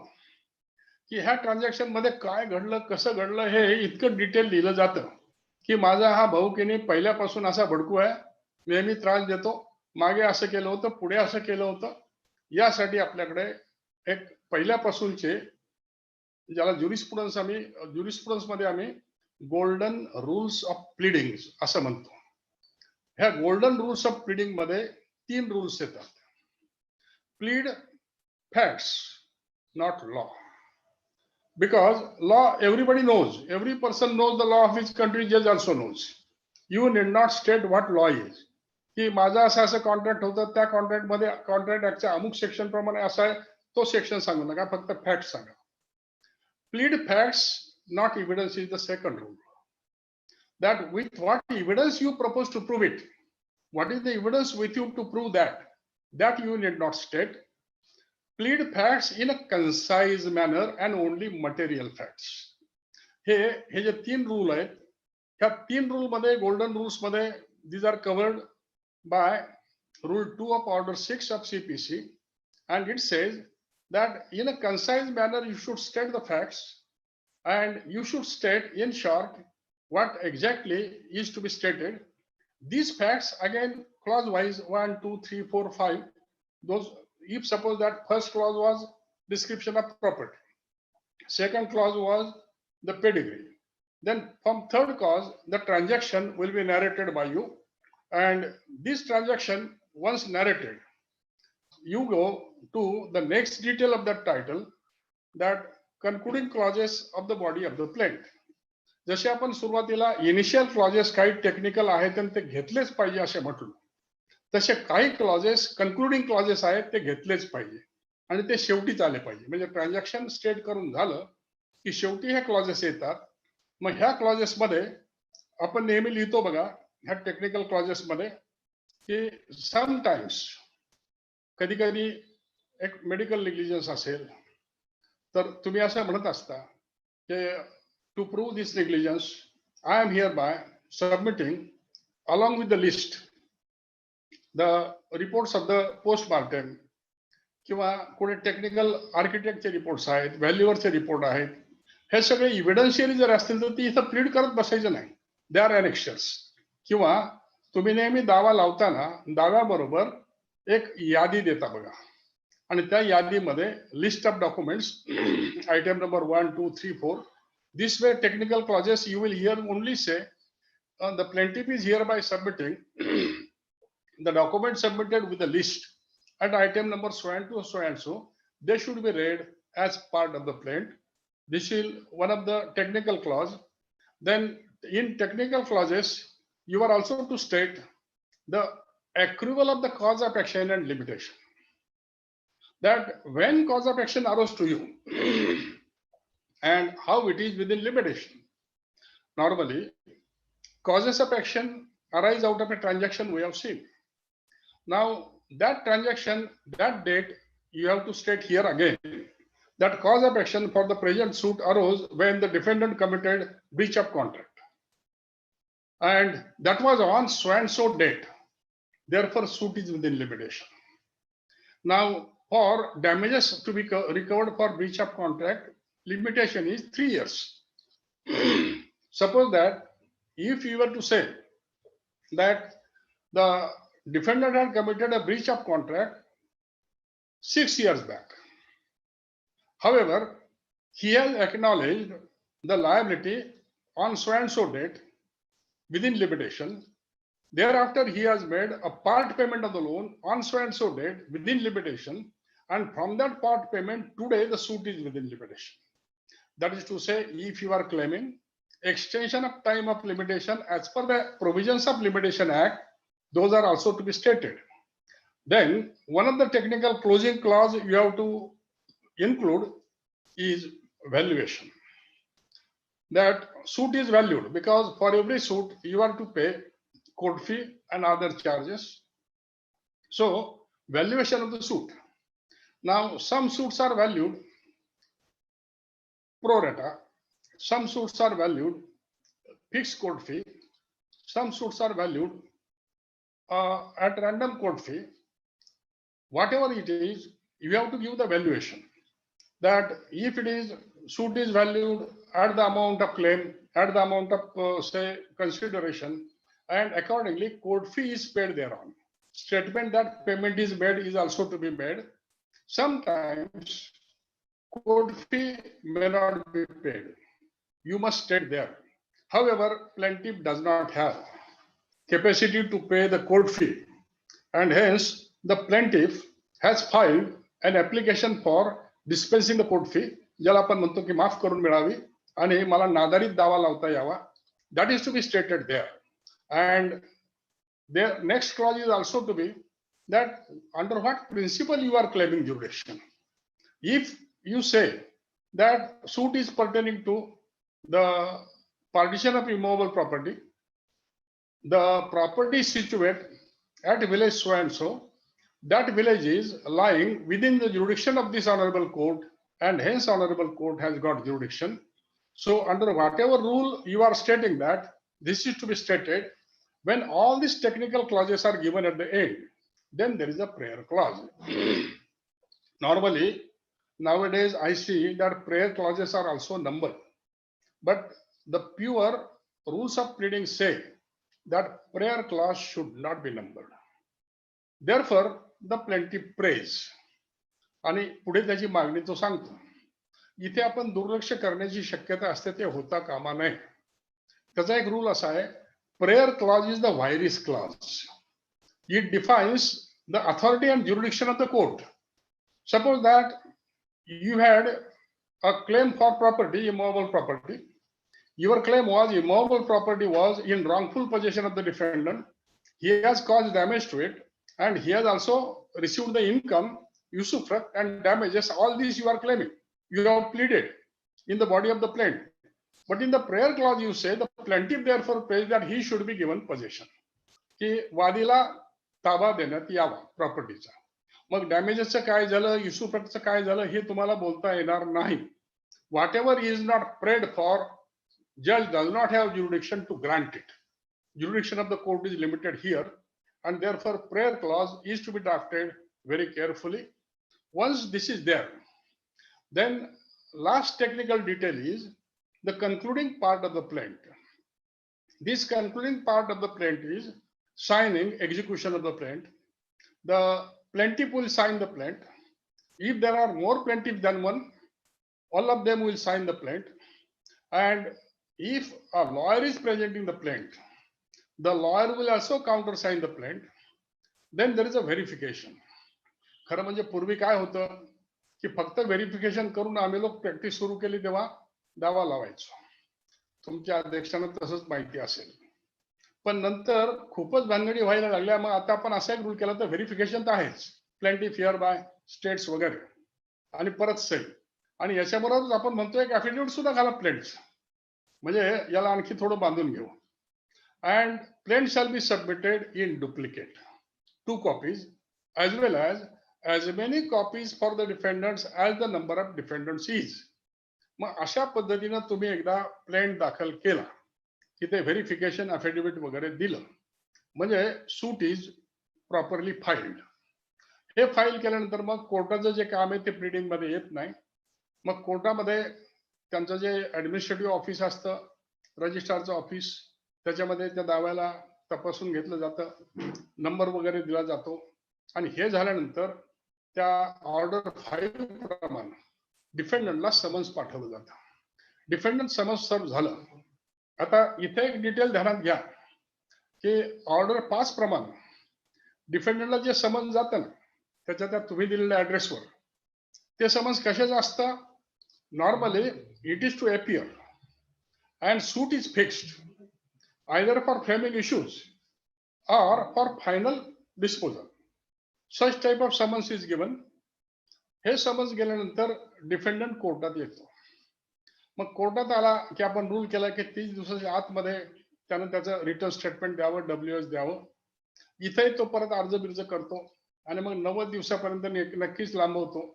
की ह्या transaction मध्ये काय घडलं, कसं घडलं, हे इतकं डिटेल दिलं जातं की माझा हा भाऊ की नाही पहिल्यापासून असा भडकू आहे, नेहमी त्रास देतो, मागे असं केलं होतं, पुढे असं केलं होतं. यासाठी आपल्याकडे एक पहिल्यापासूनचे ज्याला ज्युरिस्प्रुडन्स मध्ये आम्ही गोल्डन रूल्स ऑफ प्लीडिंग असं म्हणतो. ह्या गोल्डन रूल्स ऑफ प्लीडिंग मध्ये 3 रूल्स येतात. Plead facts, not law. Because law, everybody knows, every person knows the law of his country, judge also knows. You need not state what law is. की माझा असं contract होतं, त्या contract मध्ये contract ऍक्टच्या अमुक section प्रमाणे असा आहे, तो सेक्शन सांगू नका, फक्त fact Sanga. Plead facts, not evidence is the second rule. That with what evidence you propose to prove it, what is the evidence with you to prove that you need not state. Plead facts in a concise manner and only material facts. हे जे 3 rule आहेत, ह्या 3 rule मध्ये, golden rules मध्ये, these are covered by rule 2 of order 6 of CPC, and it says that in a concise manner you should state the facts and you should state in short what exactly is to be stated. These facts again clause wise 1, 2, 3, 4, 5, those. If suppose that first clause was description of property, second clause was the pedigree, then from third clause the transaction will be narrated by you, and this transaction once narrated, you go to the next detail of that title, that concluding clauses of the body of the plaint. जसे आपण सुरुवातीला initial clauses काही technical आहेत आणि ते घेतलेच पाहिजे असे म्हटलो, तसे काही क्लॉजेस कन्क्लुडिंग क्लॉजेस आहेत ते घेतलेच पाहिजे आणि ते शेवटीच आले पाहिजे. म्हणजे ट्रान्झॅक्शन स्टेट करून झालं की शेवटी हे क्लॉजेस येतात. मग ह्या क्लॉजेस मध्ये आपण नेहमी लिहितो बघा, ह्या टेक्निकल क्लॉजेस मध्ये की समटाइम्स कधी कधी एक मेडिकल निग्लिजन्स असेल तर तुम्ही असं म्हणत असता की to prove this negligence I am hereby submitting along with the list the reports of the postmortem, किंवा कोणी टेक्निकल आर्किटेक्टचे रिपोर्ट्स आहेत, व्हॅल्युअरचे रिपोर्ट आहेत, हे सगळे इव्हिडन्शियरी जर असतील तर ती इथं प्लीड करत बसायचं नाही. They are annexures. किंवा तुम्ही नेहमी दावा लावताना दाव्याबरोबर एक यादी देता बघा, आणि त्या यादीमध्ये list of documents item number 1, 2, 3, 4. This way technical clauses you will here only say the plaintiff is hereby submitting the document submitted with the list at item number so and so. They should be read as part of the plaint. This is one of the technical clause. Then in technical clauses, you are also to state the accrual of the cause of action and limitation. That when cause of action arose to you and how it is within limitation. Normally, causes of action arise out of a transaction we have seen. Now, that transaction, that date, you have to state here again that cause of action for the present suit arose when the defendant committed breach of contract. And that was on so and so date. Therefore, suit is within limitation. Now, for damages to be recovered for breach of contract, limitation is 3 years. Suppose that if you were to say that the defendant had committed a breach of contract 6 years back. However, he has acknowledged the liability on so and so date within limitation. Thereafter, he has made a part payment of the loan on so and so date within limitation. And from that part payment, today the suit is within limitation. That is to say, if you are claiming extension of time of limitation as per the provisions of Limitation Act, those are also to be stated. Then one of the technical closing clause you have to include is valuation. That suit is valued because for every suit you are to pay court fee and other charges. So valuation of the suit. Now some suits are valued pro rata, some suits are valued fixed court fee, some suits are valued at random court fee. Whatever it is, you have to give the valuation. That if it is suit is valued at the amount of claim, at the amount of say consideration, and accordingly court fee is paid thereon. Statement that payment is made is also to be made. Sometimes court fee may not be paid. You must state there. However, plaintiff does not have capacity to pay the court fee, and hence the plaintiff has filed an application for dispensing the court fee, ज्याला आपण म्हणतो की माफ करून मिळावी आणि मला नादारीत दावा लावता यावा. That is to be stated there. And their next clause is also to be that under what principle you are claiming jurisdiction. If you say that suit is pertaining to the partition of immovable property, the property is situated at village so and so, that village is lying within the jurisdiction of this honorable court, and hence honorable court has got jurisdiction. So under whatever rule you are stating that, this is to be stated. When all these technical clauses are given at the end, then there is a prayer clause. Normally, nowadays I see that prayer clauses are also numbered, but the pure rules of pleading say that prayer clause should not be numbered. Therefore, the plaintiff prays आणि पुढे त्याची मागणी तो सांगतो. इथे आपण दुर्लक्ष करण्याची शक्यता असते, ते होता कामा नये. त्याचा एक रूल असा आहे, prayer clause is the virus clause. It defines the authority and jurisdiction of the court. Suppose that you had a claim for property, immovable property. Your claim was immovable property was in wrongful possession of the defendant. He has caused damage to it, and he has also received the income, usufruct, and damages. All these you are claiming. You have pleaded in the body of the plaint. But in the prayer clause, you say the plaintiff therefore prays that he should be given possession. की वादीला ताबा देण्यात यावा प्रॉपर्टीचा. मग डॅमेजेसचं काय झालं, युसुफ्रक्टचं काय झालं हे तुम्हाला बोलता येणार नाही. Whatever is not prayed for, judge does not have jurisdiction to grant it. Jurisdiction of the court is limited here, and therefore prayer clause is to be drafted very carefully. Once this is there, then last technical detail is the concluding part of the plaint. This concluding part of the plaint is signing execution of the plaint. The plaintiff will sign the plaint. If there are more plaintiffs than one, all of them will sign the plaint. And if a lawyer is presenting the plaint, the lawyer will also countersign the plaint. Then there is a verification. खरं म्हणजे पूर्वी काय होतं की फक्त verification करून आम्ही लोक प्रॅक्टिस सुरू केली तेव्हा दावा लावायचो. तुमच्या अध्यक्षांना तसंच माहिती असेल. पण नंतर खूपच भानगडी व्हायला लागल्या. मग आता आपण असा एक रूल केला तर व्हेरिफिकेशन तर आहेच, प्लेंटिफ हिअर बाय स्टेट्स वगैरे, आणि परत सही. आणि याच्याबरोबरच आपण म्हणतोय की अफिडेव्हिट सुद्धा घाला प्लेंट्स, म्हणजे याला आणखी थोडं बांधून घेऊ. And plaint shall be submitted in duplicate, 2 copies, as well as many copies for the defendants as the number of defendants is. मग अशा पद्धतीनं तुम्ही एकदा प्लेंट दाखल केला की ते व्हेरिफिकेशन अफिडेव्हिट वगैरे दिलं म्हणजे सूट इज प्रॉपरली फाईल्ड. हे फाईल केल्यानंतर मग कोर्टाचं जे काम आहे ते प्लीडिंग मध्ये येत नाही. मग कोर्टामध्ये त्यांचं जे ऍडमिनिस्ट्रेटिव्ह ऑफिस असतं, रजिस्ट्रारचं ऑफिस, त्याच्यामध्ये त्या दाव्याला तपासून घेतलं जातं, नंबर वगैरे दिला जातो. आणि हे झाल्यानंतर त्या ऑर्डर 5 प्रमाणे डिफेंडंटला समन्स पाठवलं जातं. डिफेंडंट समन्स सर्व झालं. आता इथे एक डिटेल ध्यानात घ्या की ऑर्डर 5 प्रमाणे डिफेंडंटला जे समन्स जातं ना त्याच्या त्या तुम्ही दिलेल्या ऍड्रेसवर, ते समन्स कशाचं असतं? Normally it is to appear and suit is fixed either for framing issues or for final disposal. Such type of summons is given. हे समन्स गेल्यानंतर डिफेंडंट कोर्टात येतो. मग कोर्टात आला की आपण रूल केला की 30 दिवसाच्या आतमध्ये त्यानं त्याचं रिटर्न स्टेटमेंट द्यावं, WS द्यावं. इथेही तो परत अर्ज बिर्ज करतो आणि मग 90 दिवसापर्यंत नक्कीच लांबवतो.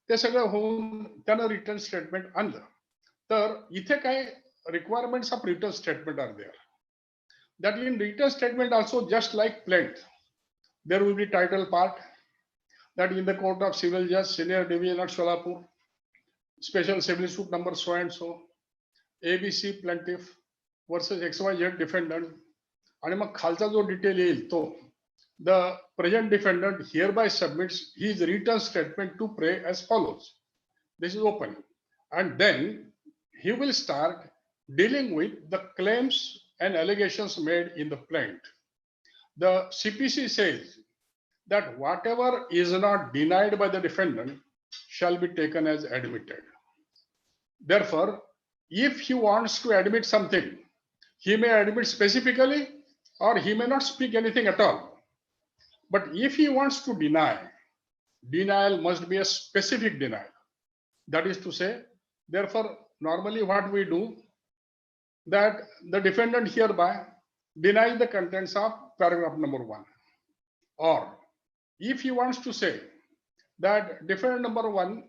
ते सगळं होऊन त्यानं रिटर्न स्टेटमेंट आणलं. तर इथे काय requirements of return statement are there. That in return statement also, just like plaint, there will be title part that in the court of civil judge, senior division at Solapur, special civil suit number so and so, ABC plaintiff versus XYZ defendant. आणि मग खालचा जो detail येईल तो the present defendant hereby submits his return statement to pray as follows. This is open, and then he will start dealing with the claims and allegations made in the plaint. The CPC says that whatever is not denied by the defendant shall be taken as admitted. Therefore, if he wants to admit something, he may admit specifically or he may not speak anything at all. But if he wants to deny, denial must be a specific denial. That is to say, therefore, normally what we do, that the defendant hereby denies the contents of paragraph number 1. Or if he wants to say that defendant number 1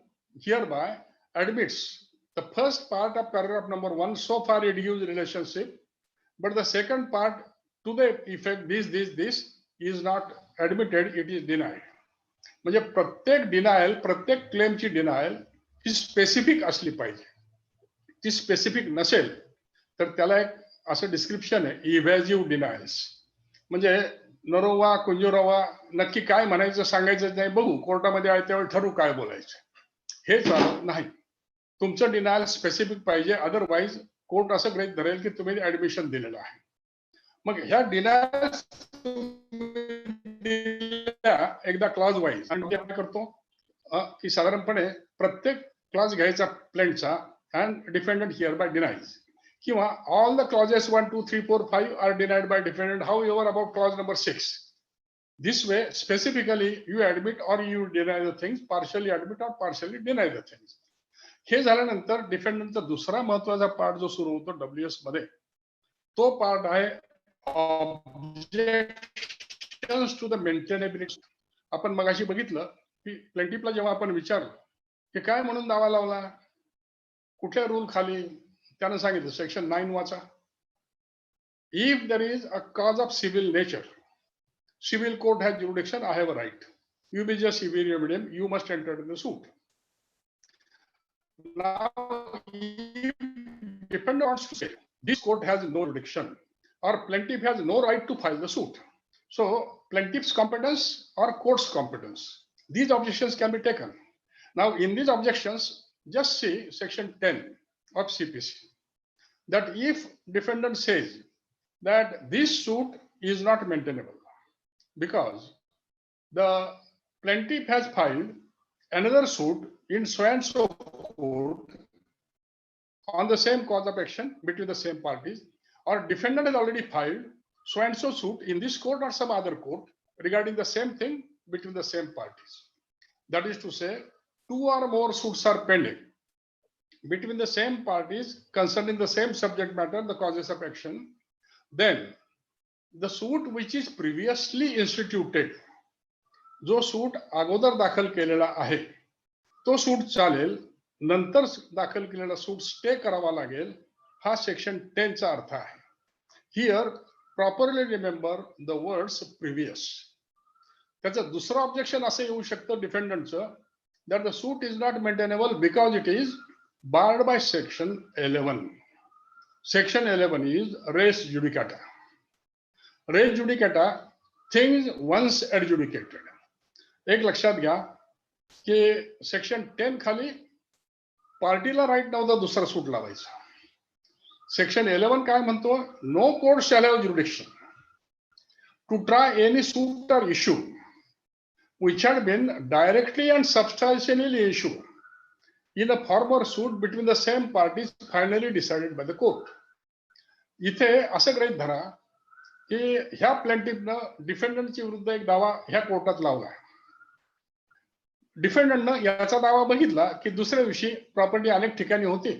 hereby admits the first part of paragraph number 1, so far it gives relationship, but the second part to the effect this is not admitted, it is denied. म्हणजे प्रत्येक denial, प्रत्येक क्लेमची denial ही specific असली पाहिजे. ती specific नसेल तर त्याला एक असं डिस्क्रिप्शन आहे, इव्हॅजिव्ह डिनायल्स. म्हणजे नरोवा कुंजरोवा नक्की काय म्हणायचं सांगायचं नाही, बघू कोर्टामध्ये आहे त्यावेळी ठरवू काय बोलायचं. हे चालत नाही. तुमचं डिनायल स्पेसिफिक पाहिजे, अदरवाईज कोर्ट असं गृहीत धरेल की तुम्ही ऍडमिशन दिलेलं आहे. मग ह्या डिनायल घेऊया एकदा क्लॉज वाईज आणि काय करतो की साधारणपणे प्रत्येक क्लॉज घ्यायचा प्लेंटचा अँड डिफेंडंट हिअर बाय डिनाइज किंवा all the clauses 1 2 3 4 5 are denied by defendant however about clause number 6. This way, specifically, you admit or you deny the things, partially admit or partially deny the things. हे झाल्यानंतर डिफेंडंटचा दुसरा महत्वाचा part जो सुरू होतो WS मध्ये, तो part आहे objections to the maintainability. आपण मगाशी बघितलं की प्लेंटिफला जेव्हा आपण विचारलं की काय म्हणून दावा लावला, कुठल्या रूल खाली, त्यानं सांगितलं सेक्शन 9 वाचा. If there is a cause of civil nature, civil court has jurisdiction, I have a right. You be just severe medium, you must enter in the suit. Now, if defendant wants to say this court has no jurisdiction or plaintiff has no right to file the suit, so plaintiff's competence or court's competence, these objections can be taken. Now, in these objections, just see section 10 of CPC, that if defendant says that this suit is not maintainable because the plaintiff has filed another suit in so and so court on the same cause of action between the same parties, or defendant has already filed so and so suit in this court or some other court regarding the same thing between the same parties. That is to say, 2 or more suits are pending between the same parties concerning the same subject matter, the causes of action. Then the suit which is previously instituted, जो suit अगोदर दाखल केलेला आहे तो suit चालेल, नंतर दाखल केलेला सूट स्टे करावा लागेल, हा सेक्शन 10 चा अर्थ आहे. Here properly remember the words previous. त्याचं दुसरं ऑब्जेक्शन असं येऊ शकतं डिफेंडंटचं, that the suit is not maintainable because it is barred by section 11. Section 11 is res judicata. Res judicata, things once adjudicated. एक लक्षात घ्या की सेक्शन 10 खाली पार्टीला राईट नव्हता दुसरा सूट लावायचा. सेक्शन 11 काय म्हणतो, no court shall have jurisdiction to try any suit or issue which had been directly and substantially issued in a former suit between the same parties finally decided by the court. इथे असं गृहीत धरा की ह्या प्लेंटिफनं डिफेंडंटच्या विरुद्ध एक दावा ह्या कोर्टात लावला. डिफेंडंटनं याचा दावा बघितला की दुसऱ्या दिवशी प्रॉपर्टी अनेक ठिकाणी होती,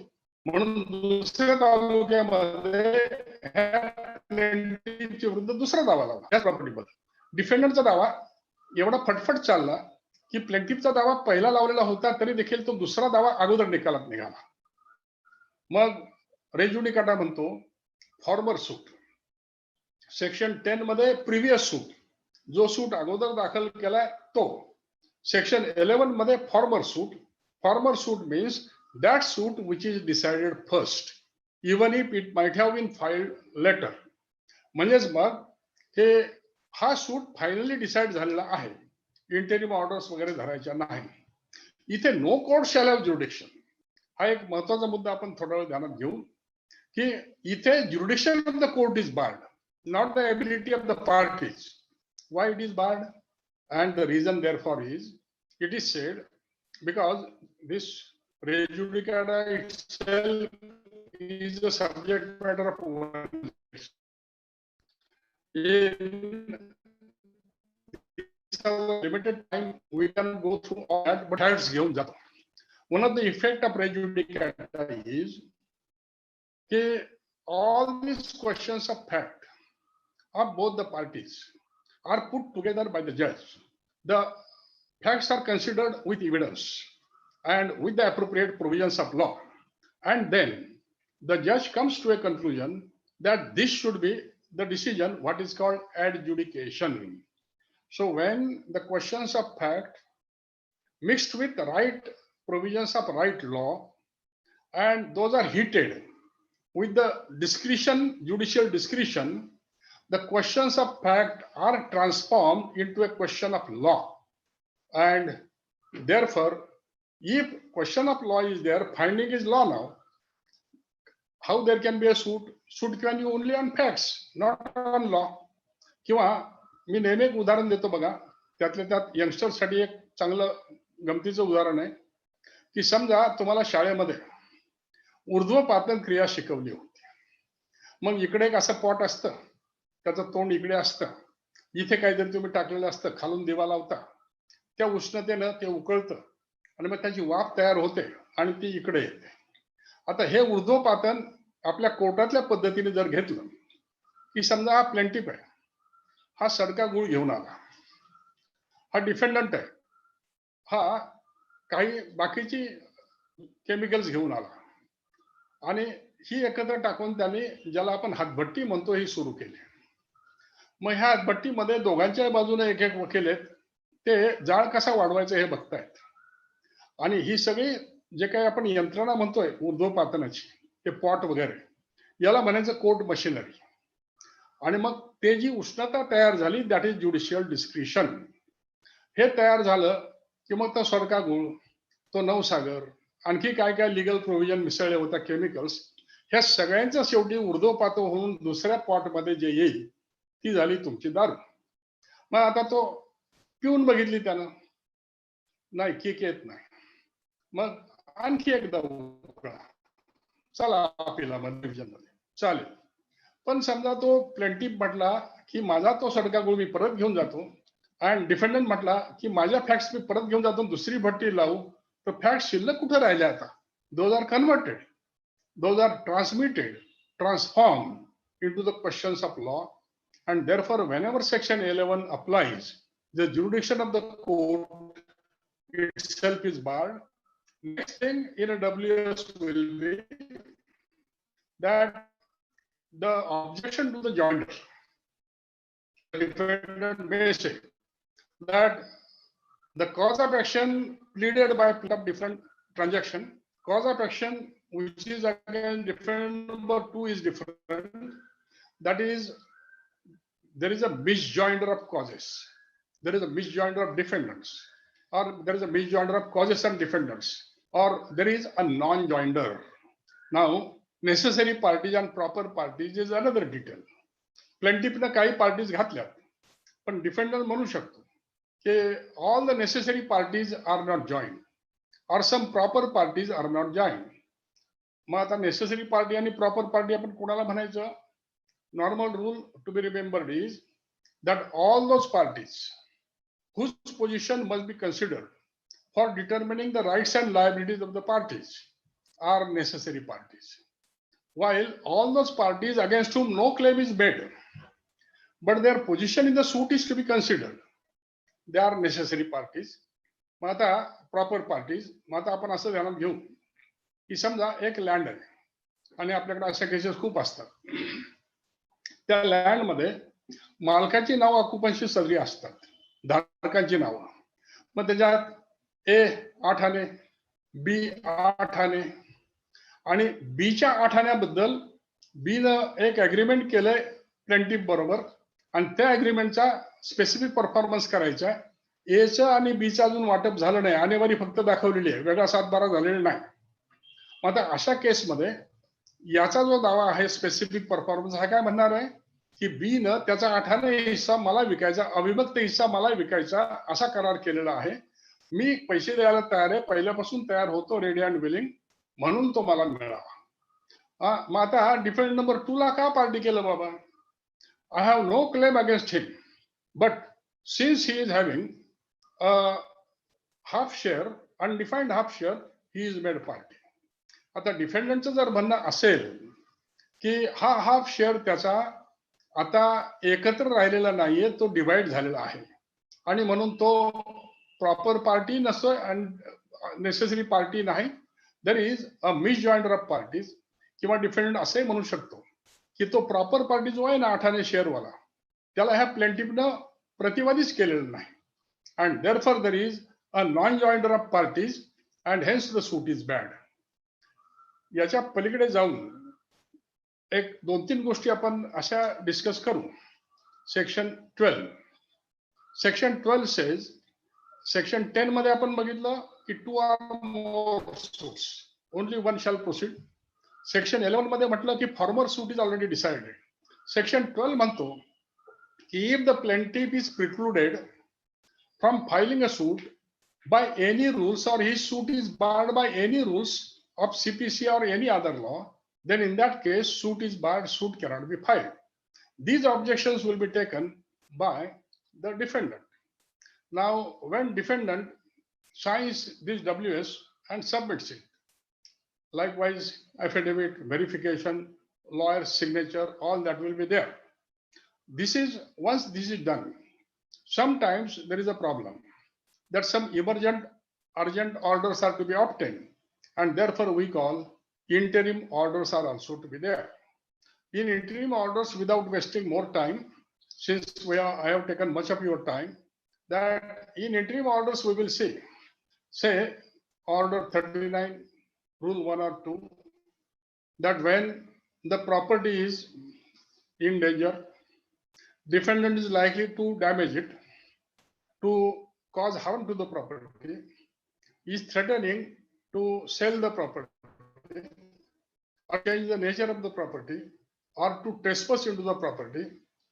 म्हणून दुसऱ्या तालुक्यामध्ये प्लेंटिफच्या विरुद्ध दुसरा दावा लावला त्या प्रॉपर्टीबद्दल. डिफेंडंटचा दावा एवढा फटफट चालला की प्लेंटिफचा दावा पहिला लावलेला होता तरी देखील तो दुसरा दावा अगोदर निकालात निघाला. मग रेस जुडिकाटा म्हणतो फॉर्मर सूट. सेक्शन 10 मध्ये प्रिव्हियस सूट, जो सूट अगोदर दाखल केलाय तो. सेक्शन 11 मध्ये farmer suit. Farmer suit means that suit which is decided first, even if it might have been filed later. म्हणजेच मग हे हा सूट फायनली डिसाइड झालेला आहे, इंटेरिम ऑर्डर्स वगैरे धरायच्या नाही. इथे no court shall have jurisdiction हा एक महत्वाचा मुद्दा आपण थोडा वेळ ध्यानात घेऊ की इथे jurisdiction of the court is barred, not the ability of the parties. Why it is barred? And the reason therefore is, it is said because this res judicata itself is the subject matter of one. In limited time we can go through all that, but that's घेऊन जातो. One of the effect of res judicata is that all these questions of fact of both the parties are put together by the judge. The facts are considered with evidence and with the appropriate provisions of law. And then the judge comes to a conclusion that this should be the decision, what is called adjudication. So when the questions of fact mixed with the right provisions of right law, and those are heated with the discretion, judicial discretion, the questions of fact are transformed into a question of law. And therefore, if question of law is there, finding is law now. How there can be a suit? Suit can be only on facts, not on law. किंवा मी नेहमी एक उदाहरण देतो बघा, त्यातल्या त्यात यंगस्टरसाठी एक चांगलं गमतीचं उदाहरण आहे की समजा तुम्हाला शाळेमध्ये ऊर्ध्वपातन क्रिया शिकवली होती. मग इकडे एक असं पॉट असतं, त्याचं तोंड इकडे असतं, इथे काहीतरी तुम्ही टाकलेलं असतं, खालून दिवा लावता, त्या उष्णतेनं ते उकळतं आणि मग त्याची वाफ तयार होते आणि ती इकडे येते. आता हे ऊर्ध्वपातन आपल्या कोर्टातल्या पद्धतीने जर घेतलं की समजा हा प्लेंटिफ आहे, हा सडका गुळ घेऊन आला, हा डिफेंडंट आहे, हा काही बाकीची केमिकल्स घेऊन आला आणि ही एकत्र टाकून त्याने, ज्याला आपण हातभट्टी म्हणतो, ही सुरू केली. मग ह्या हातभट्टीमध्ये दोघांच्या बाजूने एक एक वकील आहेत, ते जाळ कसा वाढवायचा हे बघतायत. आणि ही सगळी जे काही आपण यंत्रणा म्हणतोय ऊर्ध्वपातनाची, ते पॉट वगैरे, याला म्हणायचं कोर्ट मशिनरी. आणि मग ते जी उष्णता तयार झाली, दॅट इज ज्युडिशियल डिस्क्रिशन. हे तयार झालं की मग तो सडका गुळ, तो नवसागर, आणखी काय काय लिगल प्रोव्हिजन मिसळले होता, केमिकल्स, ह्या सगळ्यांचा शेवटी ऊर्ध्वपात होऊन दुसऱ्या पॉटमध्ये जे येईल ती झाली तुमची दारू. मग आता तो पिऊन बघितली त्यानं, नाही किक येत नाही, मग आणखी एकदा उकळा, चला पिला मध्ये चालेल. पण समजा तो प्लेंटिफ म्हटला की माझा तो सडका गुळ मी परत घेऊन जातो, आणि डिफेंडंट म्हटला की माझ्या फॅक्ट्स मी परत घेऊन जातो, दुसरी भट्टी लावू, तर फॅक्ट शिल्लक कुठे राहिले आता? Those are converted, those are transmitted, transform into the questions of law, and therefore whenever section 11 applies, the jurisdiction of the court itself is barred. Next thing in a WS will be that the objection to the joinder, the defendant may say that the cause of action pleaded by different transaction, cause of action which is again defendant number 2 is different. That is, there is a misjoinder of causes, there is a misjoinder of defendants, or there is a misjoinder of causes and defendants, or there is a non-joinder. Now, necessary parties and proper parties is another detail. प्लेंटिफनं काही parties घातल्यात, पण defender म्हणू शकतो की all the necessary parties are not joined, or some proper parties are not joined. मग आता necessary party आणि proper party आपण कोणाला म्हणायचं? Normal rule to be remembered is that all those parties whose position must be considered for determining the rights and liabilities of the parties are necessary parties, while all those parties against whom no claim is made but their position in the suit is to be considered, they are necessary parties. मग आता proper parties, मग आता आपण असं ध्यानात घेऊ की समजा एक land आहे आणि आपल्याकडे अशा केसेस खूप असतात. त्या लँड मध्ये मालकाची नाव ऑक्युपन्सी सगळी असतात, धारकांची नावं. मग त्याच्यात ए 8 आणे, बी 8 आणे, आणि बीच्या 8 आण्याबद्दल बी न एक अग्रीमेंट केलंय प्लेंटिफ बरोबर, आणि त्या अग्रीमेंटचा स्पेसिफिक परफॉर्मन्स करायचा. एचं आणि बीचं अजून वाटप झालं नाही, आणेवारी फक्त दाखवलेली आहे, वेगळा 7-12 झालेला नाही. मग आता अशा केसमध्ये याचा जो दावा आहे स्पेसिफिक परफॉर्मन्स, हा काय म्हणणार आहे की बी न त्याचा 8 आणे हिस्सा मला विकायचा, अविभक्त हिस्सा मला विकायचा, असा करार केलेला आहे. मी पैसे द्यायला तयार आहे, पहिल्यापासून तयार होतो, रेडी अँड विलिंग, म्हणून तो मला मिळावा. मग आता डिफेंडंट नंबर 2 ला का पार्टी केलं बाबा? I have no claim against him, but since he is having a half share, undefined half share, he is made party. आता डिफेंडंटचं जर म्हणणं असेल की हा हाफ शेअर त्याचा आता एकत्र राहिलेला नाहीये, तो डिवाइड झालेला आहे, आणि म्हणून तो प्रॉपर पार्टी नसतोय आणि नेसेसरी पार्टी नाही. There is a misjoinder of parties, किंवा डिफेंडंट असे म्हणू शकतो की तो प्रॉपर पार्टी जो आहे ना 8 आणे शेअरवाला, त्याला ह्या प्लेंटिफनं प्रतिवादीच केलेलं नाही, and therefore there is a non joinder of parties and hence the suit is bad. याच्या पलीकडे जाऊन एक 2-3 गोष्टी आपण अशा डिस्कस करू. सेक्शन 12, सेक्शन 12 सेज, सेक्शन 10 मध्ये आपण बघितलं की 2 or more suits, only one shall proceed. Section 11 मध्ये म्हटलं की former suit is already decided. Section 12 म्हणतो की if the plaintiff is precluded from filing a suit by any rules, or his suit is barred by any rules of CPC or any other law, then in that case, suit is barred, suit cannot be filed. These objections will be taken by the defendant. Now, when defendant signs this WS and submits it, likewise, affidavit, verification, lawyer's signature, all that will be there. Once this is done, sometimes there is a problem that some emergent, urgent orders are to be obtained, and therefore we call interim orders are also to be there. In interim orders, without wasting more time, since I have taken much of your time, that in interim orders we will see, say, order 39, rule 1 or 2, that when the property is in danger, defendant is likely to damage it, to cause harm to the property, is threatening to sell the property, or change the nature of the property, or to trespass into the property.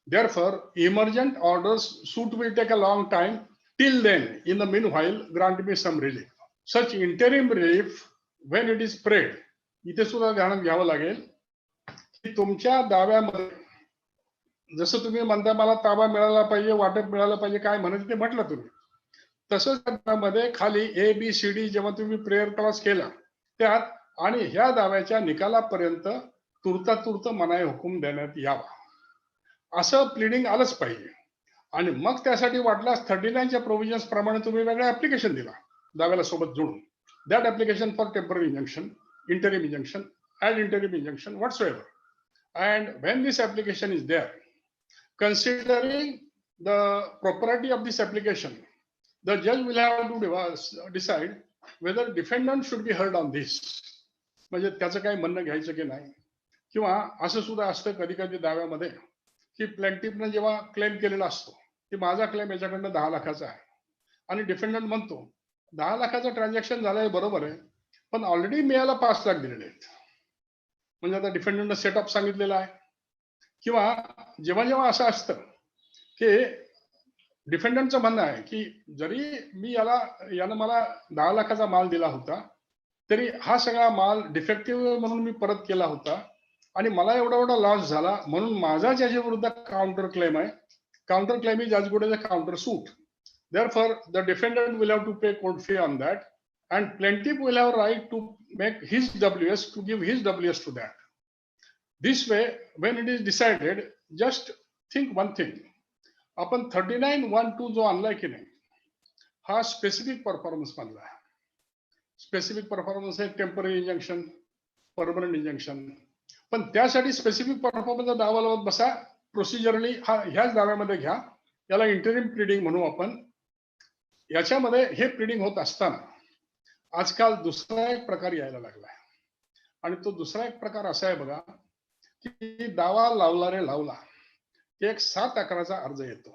Therefore, emergent orders suit will take a long time. Till then, in the meanwhile, grant me some relief. Such interim relief, when it is prayed, इथे सुद्धा ध्यानात घ्यावं लागेल की तुमच्या दाव्यामध्ये जसं तुम्ही म्हणता मला ताबा मिळाला पाहिजे, वाटप मिळालं पाहिजे, काय म्हणायचं ते म्हटलं तुम्ही, तसंच त्यामध्ये खाली ABCD जेव्हा तुम्ही प्रेयर क्लॉज केला त्यात आणि ह्या दाव्याच्या निकालापर्यंत तुर्तातुर्त मनाई हुकूम देण्यात यावा असं प्लीडिंग आलंच पाहिजे. आणि मग त्यासाठी वाटल्यास 39च्या प्रोव्हिजन्स प्रमाणे तुम्ही वेगळं ऍप्लिकेशन दिला दाव्याला सोबत जोडून, that application for temporary injunction, interim injunction, and interim injunction whatsoever. And when this application is there, considering the propriety of this application, the judge will have to decide whether defendant should be heard on this. म्हणजे त्याचं काही म्हणणं घ्यायचं की नाही. किंवा असं सुद्धा असतं कधी कधी दाव्यामध्ये की प्लेंटिफनं जेव्हा क्लेम केलेला असतो की माझा क्लेम याच्याकडनं 10 लाखाचा आहे आणि डिफेंडंट म्हणतो 10 लाखाचं ट्रान्झॅक्शन झालंय बरोबर आहे, पण ऑलरेडी मी याला 5 लाख दिलेले आहेत. म्हणजे आता डिफेंडंटनं सेटअप सांगितलेला आहे. किंवा जेव्हा जेव्हा असं असतं की डिफेंडंटचं म्हणणं आहे की जरी मी यानं मला 10 लाखाचा माल दिला होता तरी हा सगळा माल डिफेक्टिव्ह म्हणून मी परत केला होता आणि मला एवढा लॉस झाला म्हणून माझा ज्याच्या विरुद्ध काउंटर क्लेम आहे, counter claim is as good as a counter suit. Therefore, the defendant will have to pay court fee on that, and plaintiff will have right to make his WS, to give his WS to that. This way, when it is decided, just think one thing. आपण 39(1)(2) जो आणलाय की नाही हा specific performance मधला आहे. Specific performance आहे temporary injunction, permanent injunction. पण त्यासाठी स्पेसिफिक परफॉर्मन्सचा दावा लावत बसा, प्रोसिजरली ह्याच दाव्यामध्ये घ्या, याला इंटरिम प्लीडिंग म्हणू आपण. याच्यामध्ये हे प्लीडिंग होत असताना आजकाल दुसरा एक प्रकार यायला लागला आहे आणि तो दुसरा एक प्रकार असा आहे बघा की दावा लावला की एक 7 अकराचा अर्ज येतो.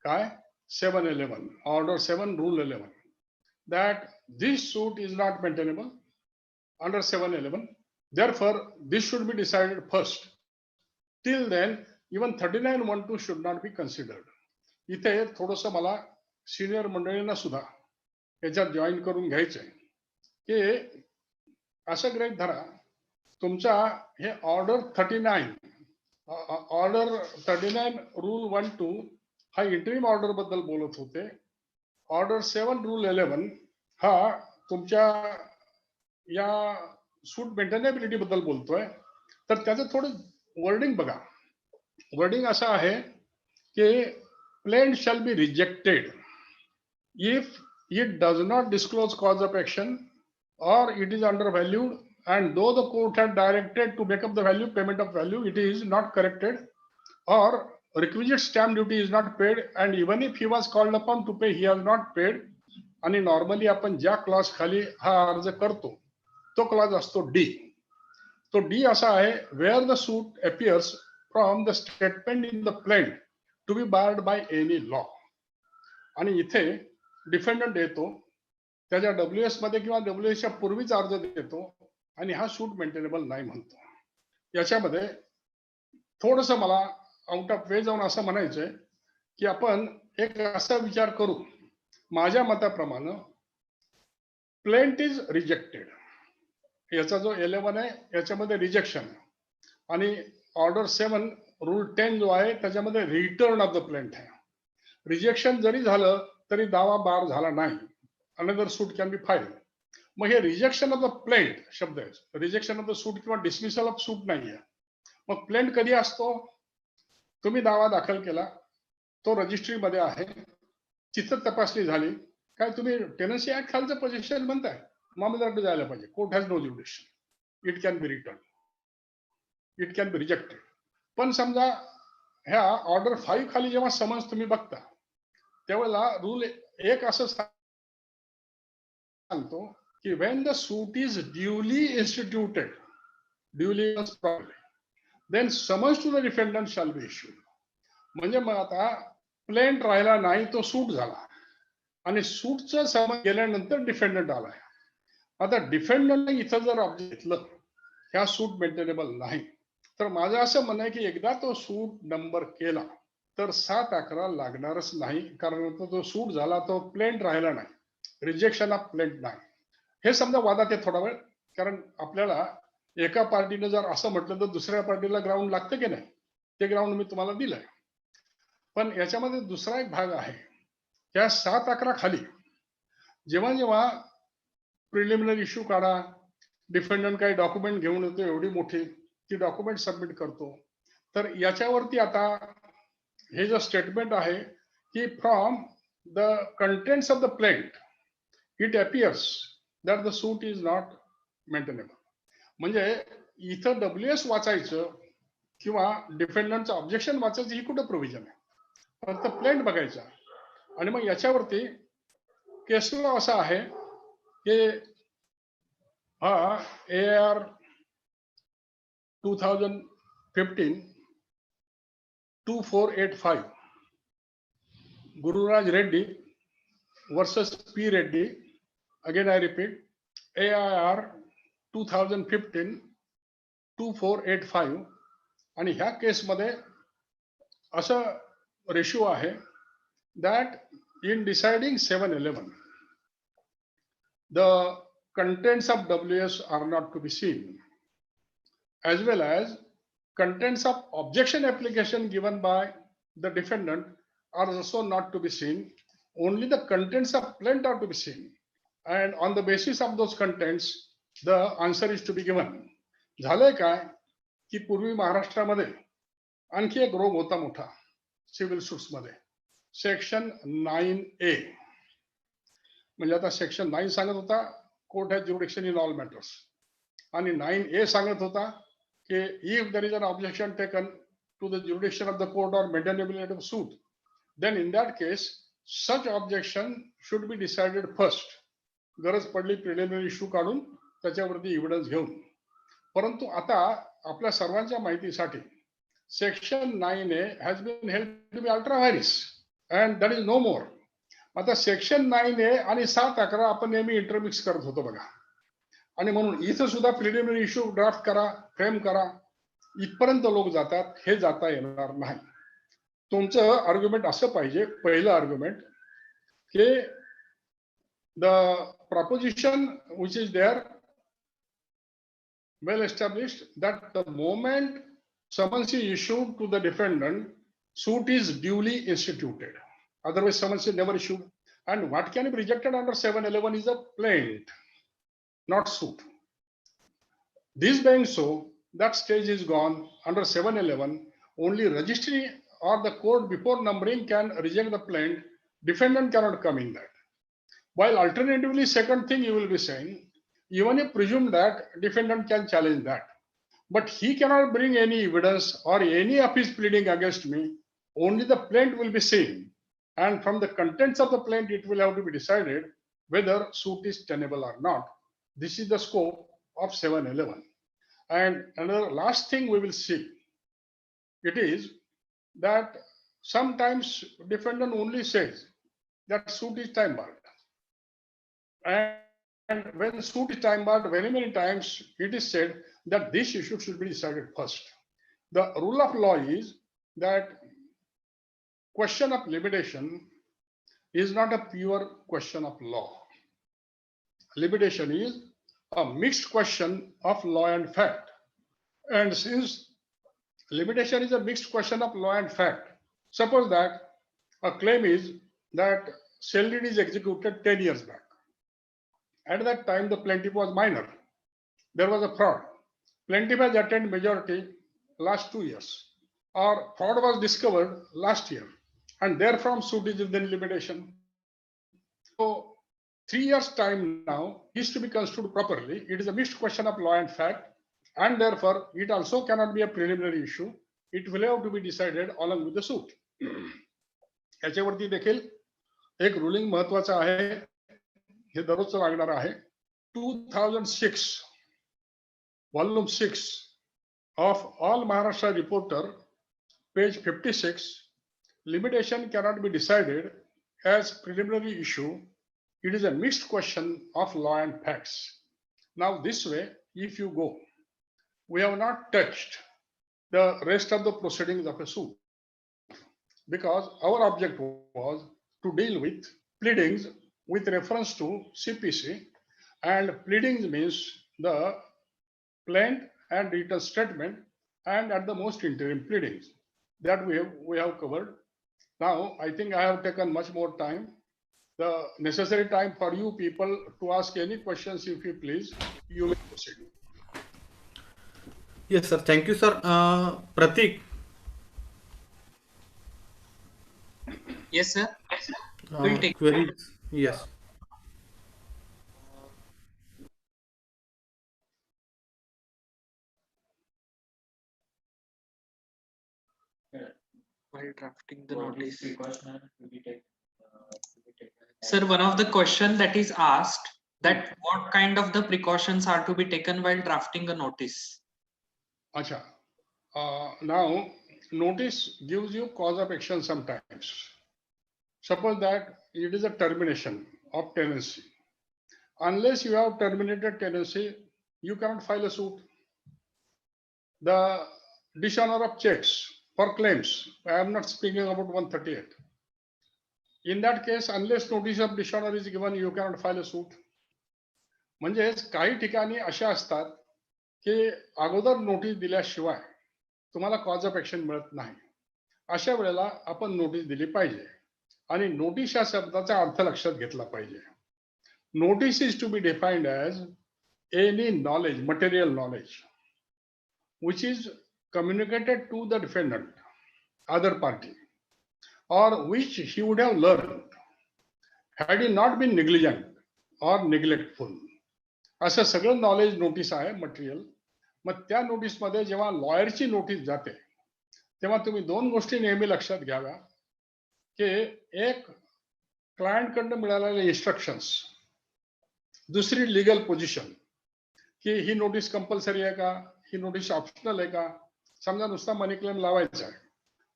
काय 711 order 7 rule 11 that this suit is not maintainable under 711, therefore this should be decided first. Till then even 39(1)(2) should not be considered. इथे थोडंसं मला सिनियर मंडळींना सुद्धा याच्यात जॉईन करून घ्यायचंय की असं गृहीत धरा तुमचा हे ऑर्डर 39 रूल 1(2) हा इंटरिम ऑर्डर बद्दल बोलत होते. ऑर्डर 7 रूल 11 हा तुमच्या या सूट मेंटेनेबिलिटी बद्दल बोलतोय. तर त्याचं थोडं वर्डिंग बघा. वर्डिंग असं आहे की plaint shall be rejected if it does not disclose cause of action or it is undervalued, and though the court had directed to make up the value, payment of value, it is not corrected, or requisite stamp duty is not paid, and even if he was called upon to pay, he has not paid. आणि normally आपण ज्या clause खाली हा अर्ज करतो तो clause असतो D. तो डी असा आहे where the suit appears from the statement in the plaint to be barred by any law. आणि इथे डिफेंडंट येतो त्याच्या WS मध्ये किंवा WS च्या पूर्वीच अर्ज देतो आणि हा सूट मेंटेनेबल नाही म्हणतो. याच्यामध्ये थोडंसं मला आउट ऑफ वे जाऊन असं म्हणायचंय की आपण एक असा विचार करू, माझ्या मताप्रमाणे प्लेंट इज रिजेक्टेड, याचा जो 11 आहे याच्यामध्ये रिजेक्शन आहे आणि ऑर्डर 7 रूल 10 जो आहे त्याच्यामध्ये रिटर्न ऑफ द प्लेंट आहे. रिजेक्शन जरी झालं तरी दावा बार झाला नाही, another suit can be file. मग हे रिजेक्शन ऑफ द प्लेंट शब्द आहे, रिजेक्शन ऑफ द सूट किंवा डिसमिसल ऑफ सूट नाहीये. मग प्लेंट कधी असतो? तुम्ही दावा दाखल केला, तो रजिस्ट्रीमध्ये आहे, तिथं तपासणी झाली, काय तुम्ही टेनन्सी ऍक्ट खालचं पोझिशन म्हणताय, मामलेदाराकडे जायला पाहिजे. Court has no jurisdiction, it can be return, it can be rejected. पण समजा ह्या ऑर्डर 5 खाली जेव्हा समन्स तुम्ही बघता त्यावेळेला रूल 1 असं सांगतो की when the suit is duly instituted, duly means properly, then summons to the defendant shall be issued. म्हणजे मग आता प्लेंट राहिला नाही, तो सूट झाला आणि सूटचं समन गेल्यानंतर डिफेंडंट आलाय. आता डिफेंडंट इथं जर ऑब्जेक्ट घेतलं ह्या सूट मेंटेनेबल नाही, तर माझं असं म्हणणं आहे की एकदा तो सूट नंबर केला तर 7-11 लागणारच नाही, कारण तो सूट झाला, तो प्लेंट राहिला नाही, रिजेक्शन ऑफ प्लेंट नाही. हे समजा वादात आहे थोडा वेळ, कारण आपल्याला एका पार्टीने जर असं म्हटलं तर दुसऱ्या पार्टीला ग्राउंड लागतं की नाही, ते ग्राउंड मी तुम्हाला दिलंय. पण याच्यामध्ये दुसरा एक भाग आहे, त्या 7-11 खाली जेव्हा जेव्हा प्रिलिमिनरी इश्यू काढा, डिफेंडंट काही डॉक्युमेंट घेऊन येतो एवढी मोठी, ती डॉक्युमेंट सबमिट करतो, तर याच्यावरती आता हे जो स्टेटमेंट आहे की from the contents of the plaint it appears that the suit is not maintainable. म्हणजे इथं WS वाचायचं किंवा डिफेंडंटचं ऑब्जेक्शन वाचायचं ही कुठं प्रोव्हिजन आहे? फक्त प्लेंट बघायचा. आणि मग याच्यावरती केस लॉ असा आहे की हा AR 2015 2485 Gururaj Reddy versus P. Reddy, again I repeat, AIR 2015 2485, आणि ह्या केसमध्ये असं रेशिओ आहे that in deciding 711 the contents of WS are not to be seen, as well as contents of objection application given by the defendant are also not to be seen. Only the contents of plaint are to be seen, and on the basis of those contents the answer is to be given. झालंय काय की पूर्वी महाराष्ट्रामध्ये आणखी एक रोग होता मोठा सिव्हिल सूट्स मध्ये, सेक्शन 9A. म्हणजे आता सेक्शन 9 सांगत होता court has jurisdiction in all matters, आणि 9A सांगत होता कि if there is an objection taken to the jurisdiction of the court or maintainability of suit, then in that case such objection should be decided first. गरज पडली preliminary issue काढून त्याच्यावरती evidence घेऊन. परंतु आता आपल्या सर्वांच्या माहितीसाठी section 9A has been held to be ultra virus and that is no more. आता सेक्शन 9A आणि 7-11 आपण नेहमी इंटरमिक्स करत होतो बघा, आणि म्हणून इथं सुद्धा प्रिलिमिनरी इश्यू ड्राफ्ट करा, फ्रेम करा, इथपर्यंत लोक जातात, हे जाता येणार नाही. तुमचं आर्ग्युमेंट असं पाहिजे, पहिलं आर्ग्युमेंट की the proposition which is there well established that the moment summons is issued to the defendant, suit is duly instituted, otherwise summons is never issued. And what can be rejected under 711 is a plaint, not suit. This being so, that stage is gone. Under 711 only registry or the court before numbering can reject the plaint, defendant cannot come in that. While alternatively, second thing you will be saying, even if presume that defendant can challenge that, but he cannot bring any evidence or any of his pleading against me, only the plaint will be seen, and from the contents of the plaint it will have to be decided whether suit is tenable or not. This is the scope of 711. And another last thing we will see, it is that sometimes defendant only says that suit is time barred, and when suit is time barred, very many times it is said that this issue should be decided first. The rule of law is that question of limitation is not a pure question of law. Limitation is a mixed question of law and fact. And since limitation is a mixed question of law and fact, suppose that a claim is that sale deed is executed 10 years back. At that time, the plaintiff was minor. There was a fraud. Plaintiff has attained majority last 2 years, or fraud was discovered last year, and therefrom suit is within limitation. So 3 years time now is to be construed properly. It is a mixed question of law and fact, and therefore it also cannot be a preliminary issue. It will have to be decided along with the suit. याच्यावरती देखील एक ruling महत्वाचं आहे, हे दररोजचं लागणार आहे. 2006 volume 6 of All Maharashtra Reporter, page 56, limitation cannot be decided as preliminary issue. It is a mixed question of law and facts. Now this way, if you go, we have not touched the rest of the proceedings of a suit, because our object was to deal with pleadings with reference to CPC, and pleadings means the plaint and written statement, and at the most interim pleadings that we have covered. Now I think I have taken much more time, the necessary time for you people to ask any questions. If you please, you may proceed. Yes, sir. Thank you, sir. Pratik. Yes, sir. We'll take. Queries. Yes. While drafting the notice. Sir, one of the question that is asked, that what kind of the precautions are to be taken while drafting a notice? Acha. Now notice gives you cause of action sometimes. Suppose that it is a termination of tenancy. Unless you have terminated tenancy, you cannot file a suit. The dishonor of checks for claims, I am not speaking about 138. In that case, unless notice of dishonor is given, you cannot file a suit. म्हणजेच काही ठिकाणी अशा असतात की अगोदर notice दिल्याशिवाय तुम्हाला cause of action मिळत नाही. अशा वेळेला आपण नोटीस दिली पाहिजे, आणि नोटीस या शब्दाचा अर्थ लक्षात घेतला पाहिजे. Notice is to be defined as any knowledge, material knowledge, which is communicated to the defendant, other party, or which he would have learned had he not been negligent or neglectful. असं सगळं knowledge notice आहे, material. मग त्या notice मध्ये जेव्हा लॉयरची notice जाते तेव्हा तुम्ही दोन गोष्टी नेहमी लक्षात घ्याव्या, की एक क्लायंट कडनं मिळालेले इन्स्ट्रक्शन्स, दुसरी लिगल पोझिशन, की ही नोटीस कंपल्सरी आहे का, ही नोटीस ऑप्शनल आहे का. समजा नुसता मनी क्लेम लावायचा आहे,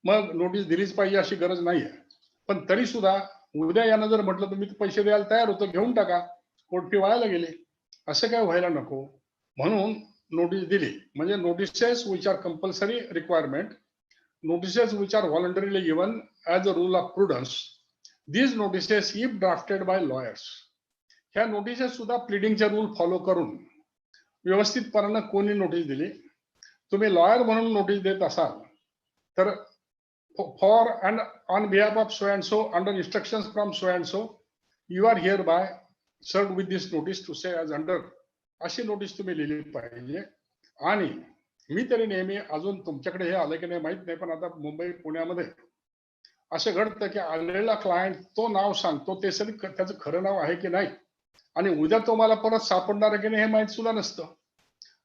मग नोटीस दिलीच पाहिजे अशी गरज नाहीये. पण तरी सुद्धा उद्या यानं जर म्हटलं तुम्ही पैसे द्यायला तयार होतो, घेऊन टाका, कोर्ट फी व्हायला गेले, असं काय व्हायला नको. म्हणून नोटीस दिली म्हणजे notices which are compulsory requirement, notices which are voluntarily given as a rule of prudence, these notices if drafted by lawyers, ह्या नोटिसेस सुद्धा प्लीडिंगचे रूल फॉलो करून व्यवस्थितपणे कोणी नोटीस दिली. तुम्ही लॉयर म्हणून नोटीस देत असाल तर for and on behalf of so and so under instructions from so and so you are hereby served with this notice to say as under, अशी नोटीस तुम्ही लिहिली पाहिजे. आणि मी तरी नेहमी, अजून तुमच्याकडे हे आलं की नाही माहित नाही, पण आता मुंबई पुण्यामध्ये असं घडतं की आलेला क्लायंट तो नाव सांगतो, ते सगळं त्याचं खरं नाव आहे की नाही, आणि उद्या तो मला परत सापडणार आहे की नाही हे माहित सुद्धा नसतं.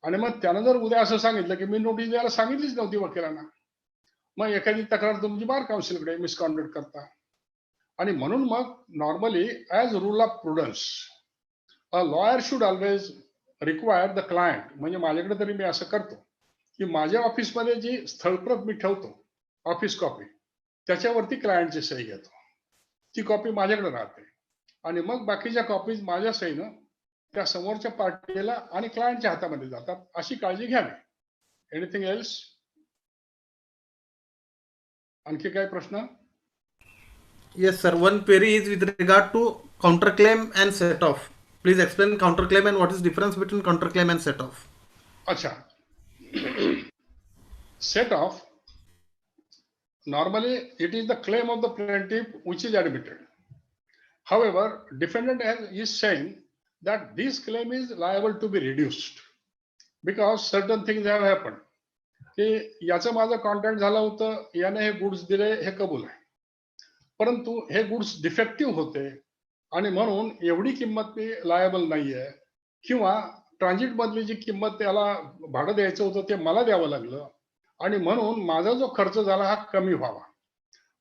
आणि मग त्यानं जर उद्या असं सांगितलं की मी नोटीस द्यायला सांगितलीच नव्हती वकिलांना, मग एखादी तक्रार तुमची बार काउन्सिलकडे मिसकॉन्डक्ट करता. आणि म्हणून मग normally as rule of prudence a lawyer should always require the client, म्हणजे माझ्याकडे तरी मी असं करतो की माझ्या ऑफिसमध्ये जी स्थळप्रत मी ठेवतो, ऑफिस कॉपी, त्याच्यावरती क्लायंटची सही घेतो, ती कॉपी माझ्याकडे राहते, आणि मग बाकीच्या कॉपीज माझ्या सहीनं त्या समोरच्या पार्टीला आणि क्लायंटच्या हातामध्ये जातात. अशी काळजी घ्यावी. Anything else? आणखी काय प्रश्न? Yes, sir. One query is with regard to counterclaim and set off. Please explain counterclaim and what is difference between counterclaim and set off. अच्छा. Set off, normally it is the claim of the plaintiff which is admitted. However, defendant is saying that this claim is liable to be reduced because certain things have happened. की याचं माझं contract झालं होतं, याने हे goods दिले, हे कबूल आहे, परंतु हे गुड्स डिफेक्टिव्ह होते आणि म्हणून एवढी किंमत मी लायबल नाहीये, किंवा ट्रान्झिट मधली जी किंमत त्याला भाडं द्यायचं होतं ते मला द्यावं लागलं आणि म्हणून माझा जो खर्च झाला हा कमी व्हावा.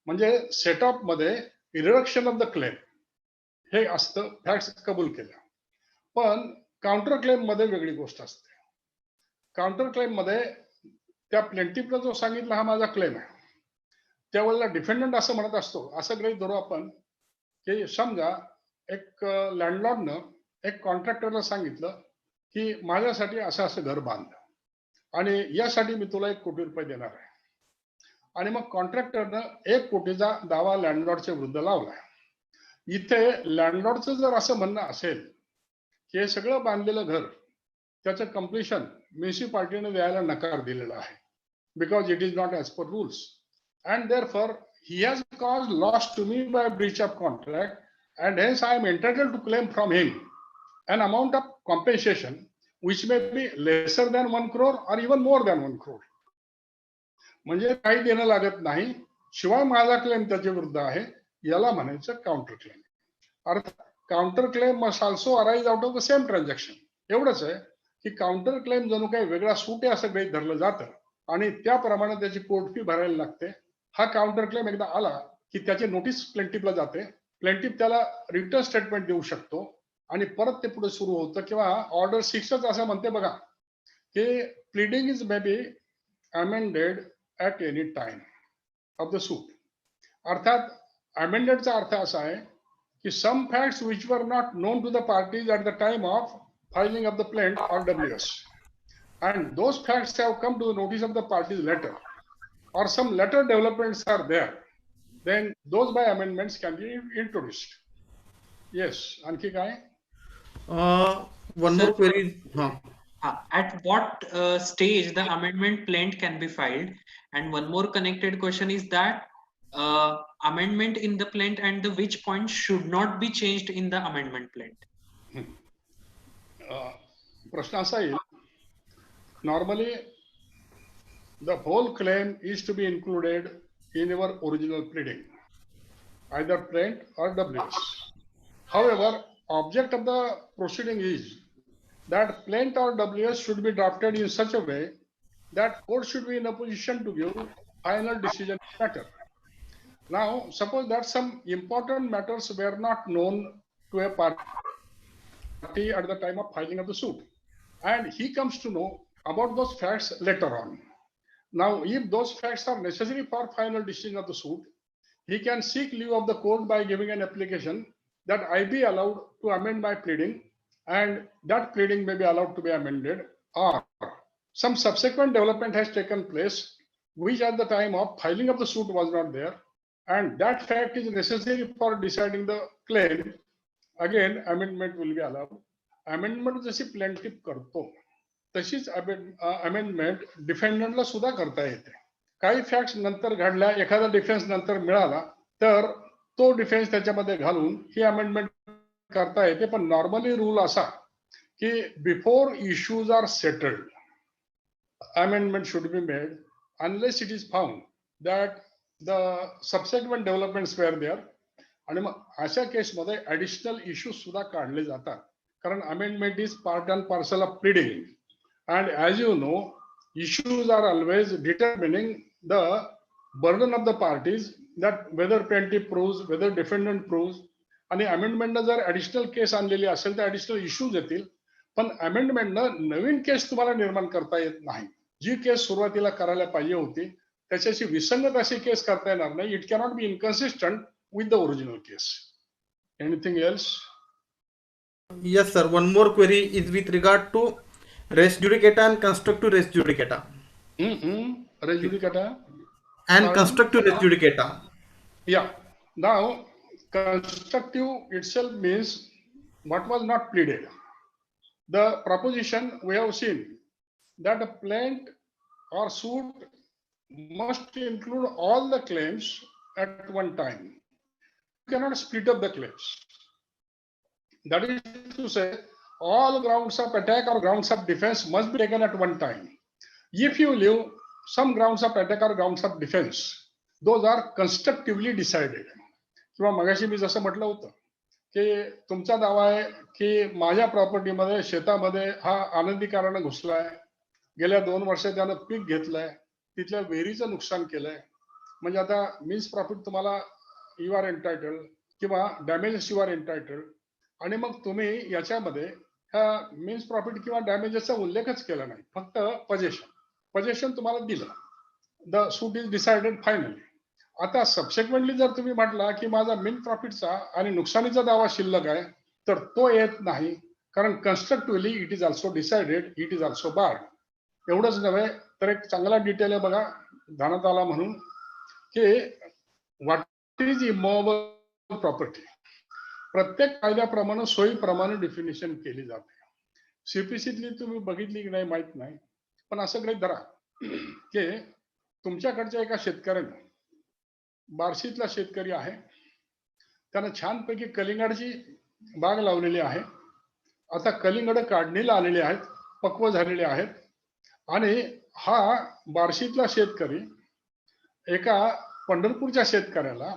म्हणजे सेटअप मध्ये रिडक्शन ऑफ द क्लेम हे असतं, फॅक्ट्स कबूल केल्या. पण काउंटर क्लेम मध्ये वेगळी गोष्ट असते. काउंटर क्लेम मध्ये त्या प्लेंटिफला जो सांगितला हा माझा क्लेम आहे, त्यावेळेला डिफेंडंट असं म्हणत असतो, असं गृहीत धरू आपण की समजा एक लँडलॉर्डनं एक कॉन्ट्रॅक्टरला सांगितलं की माझ्यासाठी असं असं घर बांध आणि यासाठी मी तुला 1 कोटी रुपये देणार आहे, आणि मग कॉन्ट्रॅक्टरनं 1 कोटीचा दावा लँडलॉर्डच्या विरुद्ध लावलाय. इथे लँडलॉर्डचं जर असं म्हणणं असेल की हे सगळं बांधलेलं घर त्याचं कम्प्लिशन म्युनिसिपालिटीने द्यायला नकार दिलेला आहे, because it is not as per rules, and therefore he has caused loss to me by breach of contract, and hence I am entitled to claim from him an amount of compensation which may be lesser than 1 crore or even more than 1 crore. म्हणजे काही देणं लागत नाही, शिवाय माझा claim त्याच्या विरुद्ध आहे, याला म्हणायचं काउंटर क्लेम. अर्थात counter claim must also arise out of the same transaction. एवढंच आहे की काउंटर क्लेम जणू काही वेगळा सूट आहे असं काही धरलं जातं आणि त्याप्रमाणे त्याची कोर्ट फी भरायला लागते. हा काउंटर क्लेम एकदा आला की त्याची नोटीस प्लेंटिफला जाते, प्लेंटिफ त्याला रिटर्न स्टेटमेंट देऊ शकतो आणि परत ते पुढे सुरू होतं. किंवा ऑर्डर 6च असं म्हणते बघा की pleading is may be amended at any time of the suit. अर्थात अमेंडेडचा अर्थ असा आहे की some facts which were not known to the parties at the time of filing of the plaint or WS, and those facts have come to the notice of the parties later, or some later developments are there, then those by amendments can be introduced. Yes, आणखी काय? One more query. At what stage the amendment plaint can be filed? And one more connected question is that amendment in the plaint and the which point should not be changed in the amendment plaint? प्रश्न असा येईल, normally the whole claim is to be included in your original pleading, either plaint or WS. However, object of the proceeding is that plaint or WS should be drafted in such a way that court should be in a position to give final decision matter. Now, suppose that some important matters were not known to a party at the time of filing of the suit, and he comes to know about those facts later on. Now, if those facts are necessary for final decision of the suit, he can seek leave of the court by giving an application that I be allowed to amend my pleading, and that pleading may be allowed to be amended, or some subsequent development has taken place which at the time of filing of the suit was not there, and that fact is necessary for deciding the claim. Again, amendment will be allowed. Amendment जशी plaintiff करतो तशीच amendment डिफेंडंटला सुद्धा करता येते. काही facts नंतर घडल्या, एखादा डिफेन्स नंतर मिळाला तर तो डिफेन्स त्याच्यामध्ये घालून ही अमेंडमेंट करता येते. पण नॉर्मली रूल असा की before issues are settled amendment should be made unless it is found that the subsequent developments were there. आणि मग अशा केसमध्ये ऍडिशनल इश्यूज सुद्धा काढले जातात, कारण amendment is part and parcel of pleading. And as you know, issues are always determining the burden of the parties, that whether plaintiff proves, whether defendant proves. आणि अमेंडमेंटनं जर ऍडिशनल केस आणलेली असेल तर additional issues येतील, पण अमेंडमेंटनं नवीन case तुम्हाला निर्माण करता येत नाही. जी केस सुरुवातीला करायला पाहिजे होती त्याच्याशी विसंगत अशी केस करता येणार नाही. It cannot be inconsistent with the original case. Anything else? Yes, sir. One more query is with regard to res judicata and constructive res judicata. Res judicata And constructive res judicata. Yeah. Now, constructive itself means what was not pleaded. The proposition we have seen that a plaint or suit must include all the claims at one time. You cannot split up the claims. That is to say, all grounds of attack or grounds of defense must be taken at one time. If you leave some grounds of attack or grounds of defense, those are constructively decided. किंवा मगाशी मी जसं म्हटलं होतं की तुमचा दावा आहे की माझ्या प्रॉपर्टीमध्ये शेतामध्ये हा आनंदीकारानं घुसलाय, गेल्या 2 वर्षात त्यानं पीक घेतलंय, तिथल्या विहिरीचं नुकसान केलंय, म्हणजे आता मीन्स प्रॉफिट तुम्हाला यू आर एंटायटल्ड किंवा डॅमेजेस यू आर एंटायटल्ड, आणि मग तुम्ही याच्यामध्ये ह्या मीन्स प्रॉफिट किंवा डॅमेजेसचा उल्लेखच केला नाही, फक्त पजेशन तुम्हाला दिलं. The suit is decided finally. आता सबसिक्वेंटली जर तुम्ही म्हटला की माझा मीन प्रॉफिटचा आणि नुकसानीचा दावा शिल्लक आहे, तर तो येत नाही, कारण constructively it is also decided, it is also barred. एवढंच नव्हे तर एक चांगला डिटेल आहे बघा ध्यानात आला म्हणून की व्हॉट इज इमूव्हेबल प्रॉपर्टी. प्रत्येक कायद्याप्रमाणे सोयीप्रमाणे डिफिनेशन केली जाते. सीपीसीतली तुम्ही बघितली की नाही माहित नाही, पण असं काही धरा की तुमच्याकडच्या एका शेतकऱ्याने, बार्शीतला शेतकरी आहे, त्यानं छानपैकी कलिंगडची बाग लावलेली आहे. आता कलिंगड काढणीला आलेले आहेत, पक्व झालेले आहेत, आणि हा बार्शीतला शेतकरी एका पंढरपूरच्या शेतकऱ्याला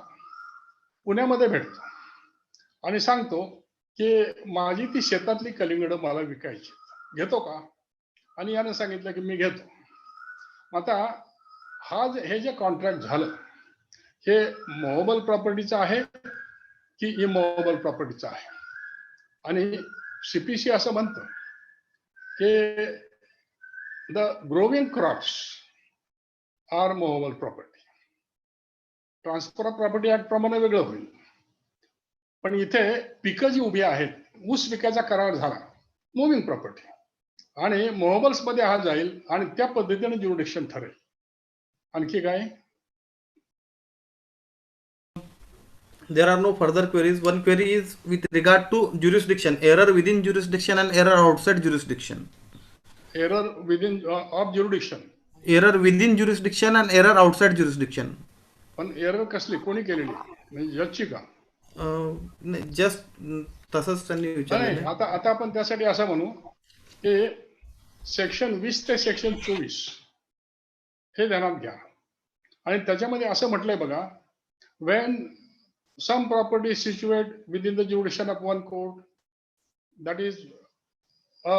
पुण्यामध्ये भेटतो आणि सांगतो की माझी ती शेतातली कलिंगड मला विकायची, घेतो का? आणि यानं सांगितलं की मी घेतो. आता हे जे कॉन्ट्रॅक्ट झालं हे मूव्हेबल प्रॉपर्टीचं आहे की इमूव्हेबल प्रॉपर्टीचं आहे? आणि सीपीसी असं म्हणतं की the growing crops are movable property. Transfer of property act प्रमाणे वेगळं होईल, पण इथे पिकं जी उभी आहेत, ऊस विकायचा करार झाला, मुव्हिंग प्रॉपर्टी, आणि मूव्हेबल्स मध्ये हा जाईल आणि त्या पद्धतीने ज्युरिडिक्शन ठरेल. आणखी काय? There are no further queries. One query is with regard to jurisdiction, error within jurisdiction and error outside jurisdiction. Error within of jurisdiction. Error within jurisdiction and error outside jurisdiction. पण error कसली कोणी केलेली, म्हणजे जजची का? Just तसंच त्यांनी विचारलं. आता आपण त्यासाठी असं म्हणू की सेक्शन 20 ते सेक्शन 24 हे ध्यानात घ्या. आणि त्याच्यामध्ये असं म्हटलंय बघा, when some property is situated within the jurisdiction of one court, that is a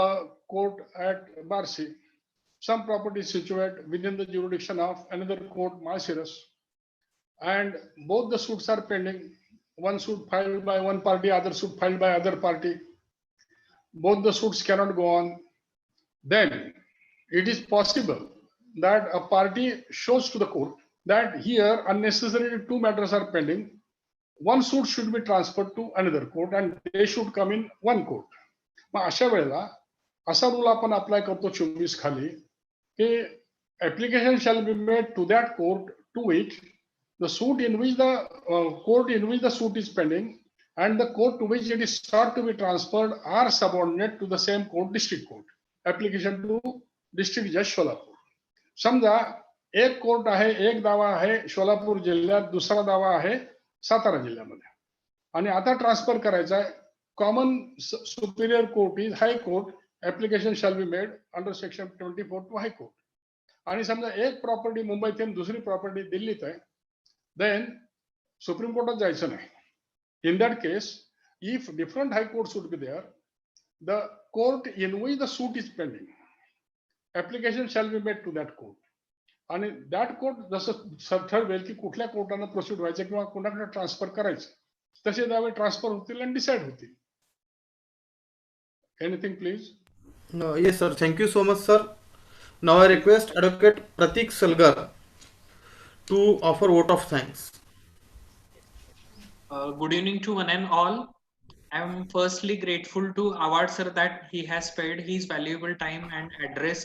court at Barsi. Some property is situated within the jurisdiction of another court, Marsiras, and both the suits are pending. One suit filed by one party, other suit filed by other party. Both the suits cannot go on. Then it is possible that a party shows to the court that here unnecessarily 2 matters are pending. One suit should be transferred to another court and they should come in one court. मग अशा वेळेला असा rule आपण apply करतो 24 खाली की application shall be made to that court to which the suit in which the court in which the suit is pending and the court to which it is sought to be transferred are subordinate to the same court, district court. Application to district judge Solapur. समजा एक court आहे, एक दावा आहे सोलापूर जिल्ह्यात, दुसरा दावा आहे सातारा जिल्ह्यामध्ये, आणि आता ट्रान्सफर करायचा आहे. Common superior court is high court. Application shall be made under section 24 to high court. आणि समजा एक प्रॉपर्टी मुंबईत आहे, दुसरी प्रॉपर्टी दिल्लीत आहे, देन सुप्रीम कोर्टात जायचं नाही. In that case if different high court should be there, the court in which the suit is pending, application shall be made to that court. आणि दॅट कोर्ट जसं ठरवेल की कुठल्या कोर्टानं प्रोसीड व्हायचं किंवा कोणाकडे ट्रान्सफर करायचं, तसे दावे ट्रान्सफर होतील आणि डिसाइड होतील. Anything please? Yes sir, thank you so much sir. Now I request Advocate Pratik Salgar to offer vote of thanks. Good evening to one and all. I am firstly grateful to Awad sir that he has spared his valuable time and addressed